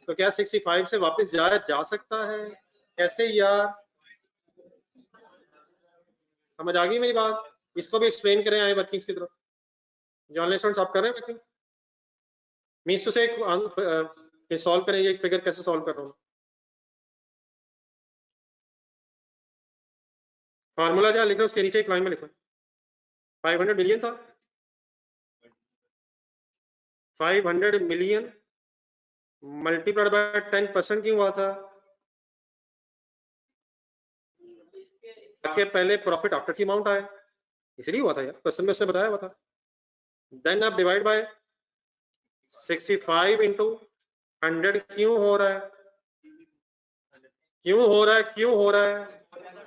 तो क्या 65 से वापस जा सकता है? कैसे यार, समझ आ गई मेरी बात? इसको भी एक्सप्लेन करें आए वर्किंग्स की तरफ। जो ऑनलाइन स्टूडेंट्स आप कर रहे हैं वर्किंग, मीन्स टू से एक सॉल्व करें, ये फिगर कैसे सॉल्व कर रहा हूँ। फार्मूला जहाँ लिखा है उसके नीचे एक लाइन में लिखो 500 मिलियन था, 500 मिलियन मल्टीप्लाइड बाय 10% क्यों हुआ था? ताकि पहले प्रॉफिट आफ्टर की अमाउंट आए, इसलिए हुआ था यार, क्वेश्चन में उसने बताया हुआ था। देन आप डिवाइड बाय 65 इंटू 100 क्यों हो रहा है? क्यों हो रहा है? क्यों हो रहा है?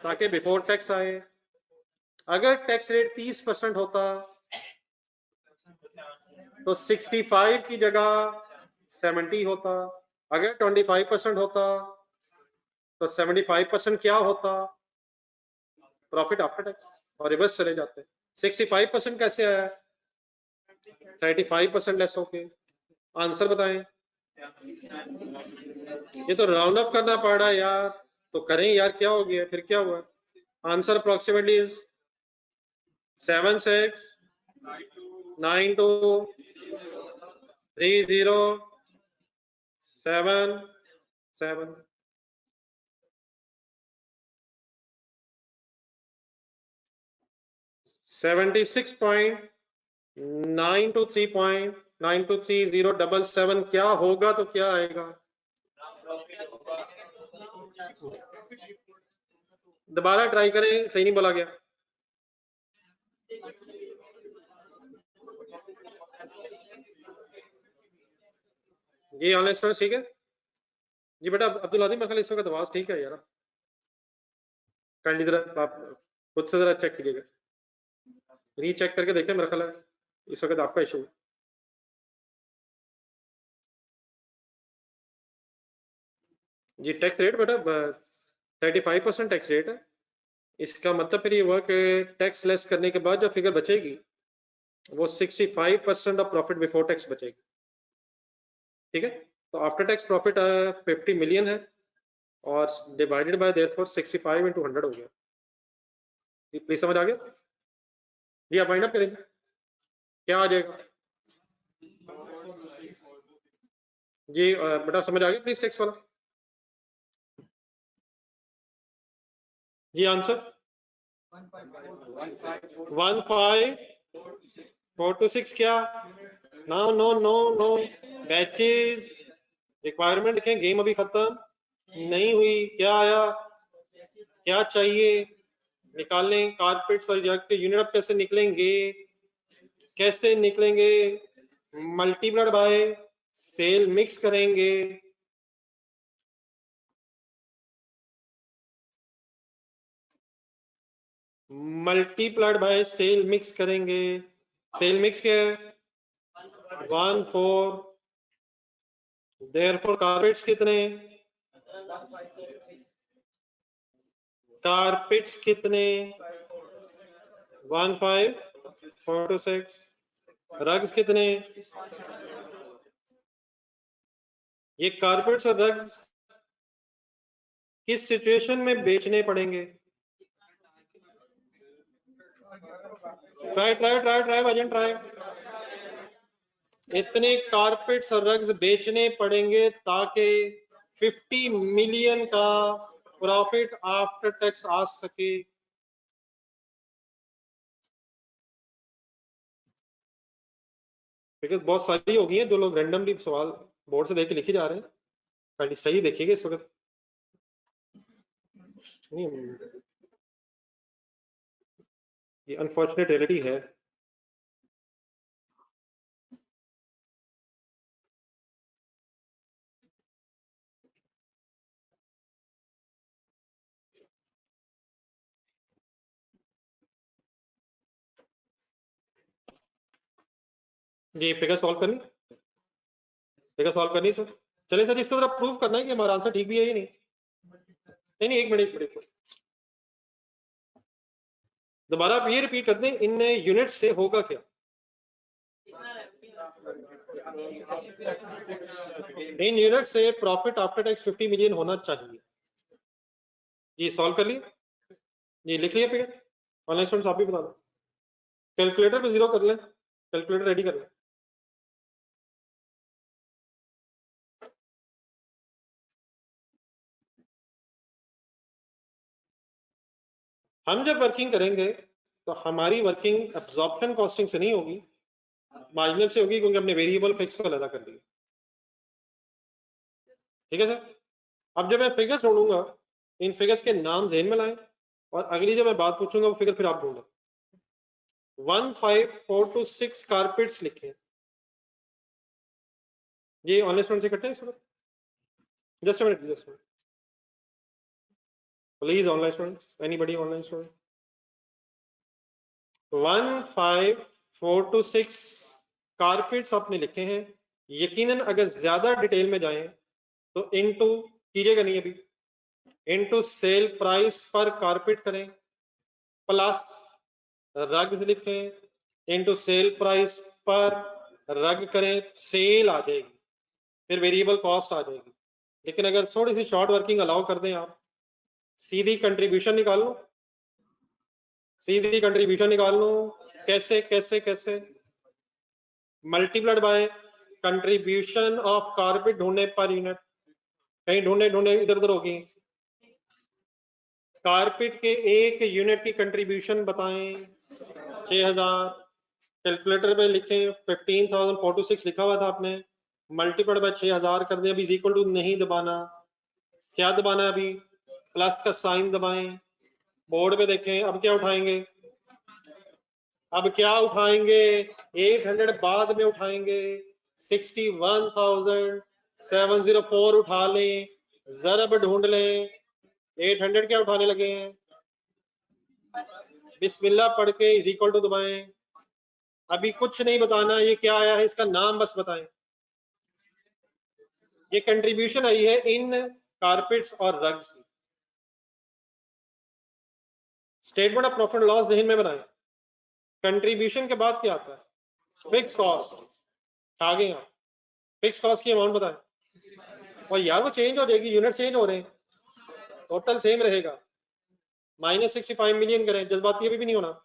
ताकि बिफोर टैक्स आए। अगर टैक्स रेट 30% होता तो 65 की जगह 70 होता। अगर 25% होता तो 75% क्या होता? प्रॉफिट आफ्टर टैक्स, और रिवर्स चले जाते। 65% कैसे आया? 35% लेस होके। आंसर बताएं। ये तो राउंड ऑफ करना पड़ रहा है यार, तो करें यार, क्या हो गया फिर, क्या हुआ? आंसर अप्रोक्सीमेटली इज 76923077 76.923.923.077 क्या होगा? तो क्या आएगा? दोबारा ट्राई करें, सही नहीं बोला गया। जी ऑनलाइन स्टूडेंट्स ठीक है जी। बेटा अब्दुल आदिम मखल, इस वक्त आवाज ठीक है यार? काइंडली जरा आप खुद से जरा चेक कीजिएगा, रीचेक करके देखें, मेरा ख्याल है इस वक्त आपका इशू। जी टैक्स रेट बेटा 35% टैक्स रेट है। इसका मतलब फिर ये हुआ कि टैक्स लेस करने के बाद जो फिगर बचेगी वो 65% ऑफ प्रॉफिट बिफोर टैक्स बचेगी। ठीक है, तो आफ्टर टैक्स प्रॉफिट 50 मिलियन है और डिवाइडेड बाय देयरफॉर 65 इंटू 100 हो गया। प्लीज समझ आ गया जी? आप वाइंड अप करेंगे, क्या आ जाएगा जी? बेटा समझ आ गया प्लीज टैक्स वाला? जी आंसर 15426 क्या? No no no no, batches requirement देखें, गेम अभी खत्म नहीं हुई। क्या आया? क्या चाहिए निकालने? कारपेट्स और जग के यूनिट कैसे निकलेंगे? कैसे निकलेंगे? मल्टीप्लाइड बाय सेल मिक्स करेंगे। मल्टीप्लाइड बाय सेल मिक्स करेंगे। सेल मिक्स क्या है? 1 4, देयरफॉर कारपेट्स कितने? कारपेट्स कितने? 1 5 4 to 6। रग्स कितने? ये कारपेट्स और रग्स किस सिचुएशन में बेचने पड़ेंगे? ट्राई ट्राई ट्राई ट्राई भाजन ट्राई। इतने कारपेट्स और रग्स बेचने पड़ेंगे ताकि 50 मिलियन का प्रॉफिट आफ्टर टैक्स आ सके। बिकॉज बहुत सारी होगी हैं जो लोग रैंडमली सवाल बोर्ड से देख के लिखे जा रहे हैं, पहले सही देखिएगा इस वक्त। नहीं, ये अनफॉर्चुनेट रियलिटी है। जी फिगर सॉल्व करनी, फिगर सॉल्व करनी सर। चलिए सर, इसको जरा प्रूव करना है कि हमारा आंसर ठीक भी है या नहीं। नहीं नहीं, एक मिनट एक मिनट। दोबारा आप ये रिपीट कर दें, इन यूनिट से होगा क्या? इन यूनिट से प्रॉफिट आफ्टर टैक्स 50 मिलियन होना चाहिए। जी सॉल्व कर लिए? जी लिख लिया फिगर? ऑनलाइन स्टूडेंट्स आप भी बता दो, कैलकुलेटर पे जीरो कर लें, कैलकुलेटर रेडी कर लें। हम जब वर्किंग करेंगे तो हमारी वर्किंग एब्जॉर्प्शन कॉस्टिंग से नहीं होगी, मार्जिनल से होगी, क्योंकि हमने वेरिएबल फिक्स को अलग कर दिया। ठीक है सर? अब जब मैं फिगर्स ढूंढूंगा, इन फिगर्स के नाम ज़हन में लाएं, और अगली जब मैं बात पूछूंगा वो फिगर फिर आप ढूंढें। 15426 कारपेट्स लिखे, ये ऑनलाइन स्टूडेंट से करते हैं sir? Just a minute, just please online students, anybody online student? 15426 carpets आपने लिखे हैं। यकीनन अगर ज्यादा डिटेल में जाएं तो इनटू कीजिएगा नहीं अभी, इनटू सेल प्राइस पर कारपेट करें, प्लस रग्स लिखें, इनटू सेल प्राइस पर रग करें, सेल आ जाएगी, फिर वेरिएबल कॉस्ट आ जाएगी। लेकिन अगर थोड़ी सी शॉर्ट वर्किंग अलाउ कर दें आप, सीधी कंट्रीब्यूशन निकाल लो, सीधी कंट्रीब्यूशन निकाल लो। कैसे कैसे कैसे? Multiplied by contribution of carpet ढूंढने पर यूनिट, कहीं ढूंढने ढूंढने इधर उधर होगी। कारपेट के एक यूनिट की कंट्रीब्यूशन बताएं, 6000। कैलकुलेटर पे लिखें, 15,426 लिखा हुआ था आपने, मल्टीप्लाइड बाय 6000 कर दें। अभी इक्वल टू नहीं दबाना, क्या दबाना है अभी? प्लस का साइन दबाएं। बोर्ड पे देखें, अब क्या उठाएंगे? अब क्या उठाएंगे? 800 बाद में उठाएंगे, 61,704 उठा लें, जरब ढूंढ लें। 800 क्या उठाने लगे हैं? बिस्मिल्लाह पढ़ के इज इक्वल टू दबाएं। अभी कुछ नहीं बताना, ये क्या आया है इसका नाम बस बताएं। ये कंट्रीब्यूशन आई है इन कारपेट्स और रग्स की। स्टेटमेंट ऑफ प्रॉफिट लॉस ज़हन में बनाएं। कंट्रीब्यूशन के बाद क्या आता है? Fix cost. आगे आप फिक्स कॉस्ट की अमाउंट बताएं। और यार वो चेंज हो जाएगी, यूनिट चेंज हो रहे हैं, टोटल सेम रहेगा। -65 मिलियन करें, जज्बाती अभी भी नहीं होना।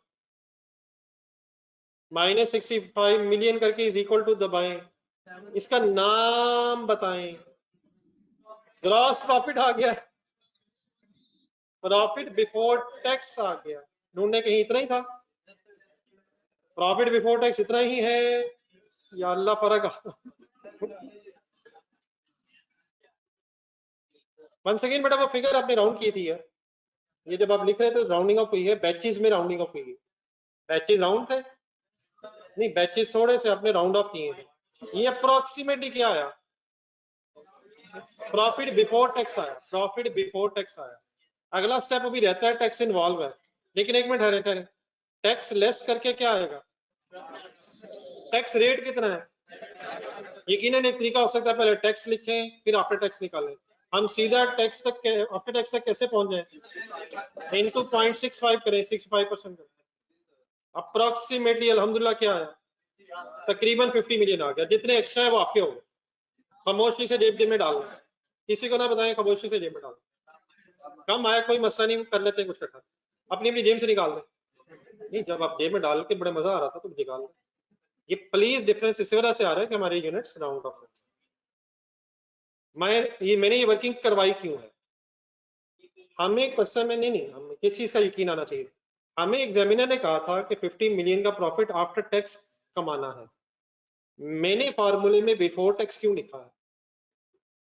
-65 मिलियन करके इज इक्वल टू दबाएं, इसका नाम बताएं। ग्रॉस प्रॉफिट आ गया, प्रॉफिट बिफोर टैक्स आ गया। ढूंढने कहीं इतना ही था, प्रॉफिट बिफोर टैक्स इतना ही है, या अल्लाह फर्क। वंस अगेन बेटा वो फिगर आपने राउंड की थी है, ये जब आप लिख रहे थे राउंडिंग ऑफ हुई है, बैचेस में राउंडिंग ऑफ हुई है। बैचेस राउंड थे नहीं, बैचेस थोड़े से आपने राउंड ऑफ किए हैं। ये अप्रोक्सीमेटली क्या आया? प्रॉफिट बिफोर टैक्स आया, प्रॉफिट बिफोर टैक्स आया। अगला स्टेप अभी रहता है टैक्स इन्वॉल्व है, लेकिन एक मिनट ठहरे ठहरे, टैक्स लेस करके क्या आएगा? टैक्स रेट कितना है? यकीनन एक तरीका हो सकता है, पहले टैक्स लिखें फिर आफ्टर टैक्स निकालें। हम सीधा टैक्स तक, आफ्टर टैक्स तक कैसे पहुंच जाए? इनटू 0.65 करें, 65% करें, अप्रोक्सीमेटली अल्हम्दुलिल्लाह क्या आया? तकरीबन 50 मिलियन आ गया। जितने एक्स्ट्रा है वो आपके हो गए, खामोशी से जेब में डाल लें, किसी को ना बताएं, खामोशी से जेब में डाल। कम आया कोई मसला नहीं, कर लेते हैं कुछ इकट्ठा, अपनी अपनी जेब से निकाल दें। नहीं, जब आप जेब में डाल के बड़ा मजा आ रहा था तो निकाल लें। ये प्लीज डिफरेंस इस वजह से आ रहा है कि हमारे यूनिट्स राउंड ऑफ। मैंने ये वर्किंग करवाई क्यों है? हमें एक क्वेश्चन में नहीं हमें किस चीज का यकीन आना चाहिए। हमें एग्जामिनर ने कहा था कि 50 मिलियन का प्रॉफिट आफ्टर टैक्स कमाना है। मैंने फॉर्मूले में बिफोर टैक्स क्यों लिखा है?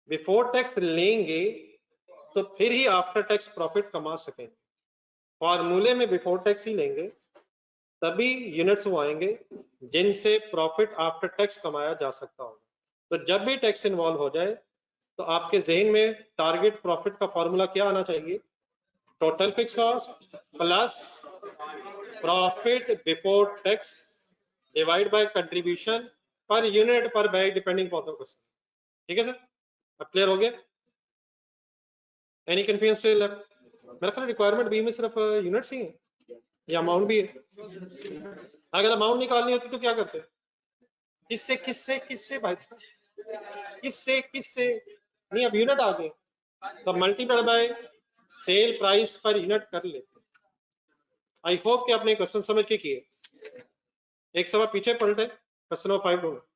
बिफोर टैक्स लेंगे तो फिर ही आफ्टर टैक्स प्रॉफिट कमा सकें। फॉर्मूले में बिफोर टैक्स ही लेंगे तभी यूनिट्स वो आएंगे जिनसे प्रॉफिट आफ्टर टैक्स कमाया जा सकता हो। तो जब भी टैक्स इन्वॉल्व हो जाए तो आपके जहन में टारगेट प्रॉफिट का फॉर्मूला क्या आना चाहिए? Total fix cost plus profit before tax divide by contribution per unit पर by depending upon the question. ठीक है सर, अब क्लियर हो गया? Any confusion still left? मेरा ख्याल रिक्वायरमेंट बी में सिर्फ यूनिट्स ही है। ये अमाउंट भी है। अगर अमाउंट निकालनी होती तो क्या करते? किससे किससे किससे भाई, किससे किससे नहीं, अब यूनिट आ गए तो multiply by sale price per unit कर लेते। आई होप कि आपने क्वेश्चन समझ के किए। एक सवाल पीछे पलटे, क्वेश्चन नंबर 5 ढूंढो।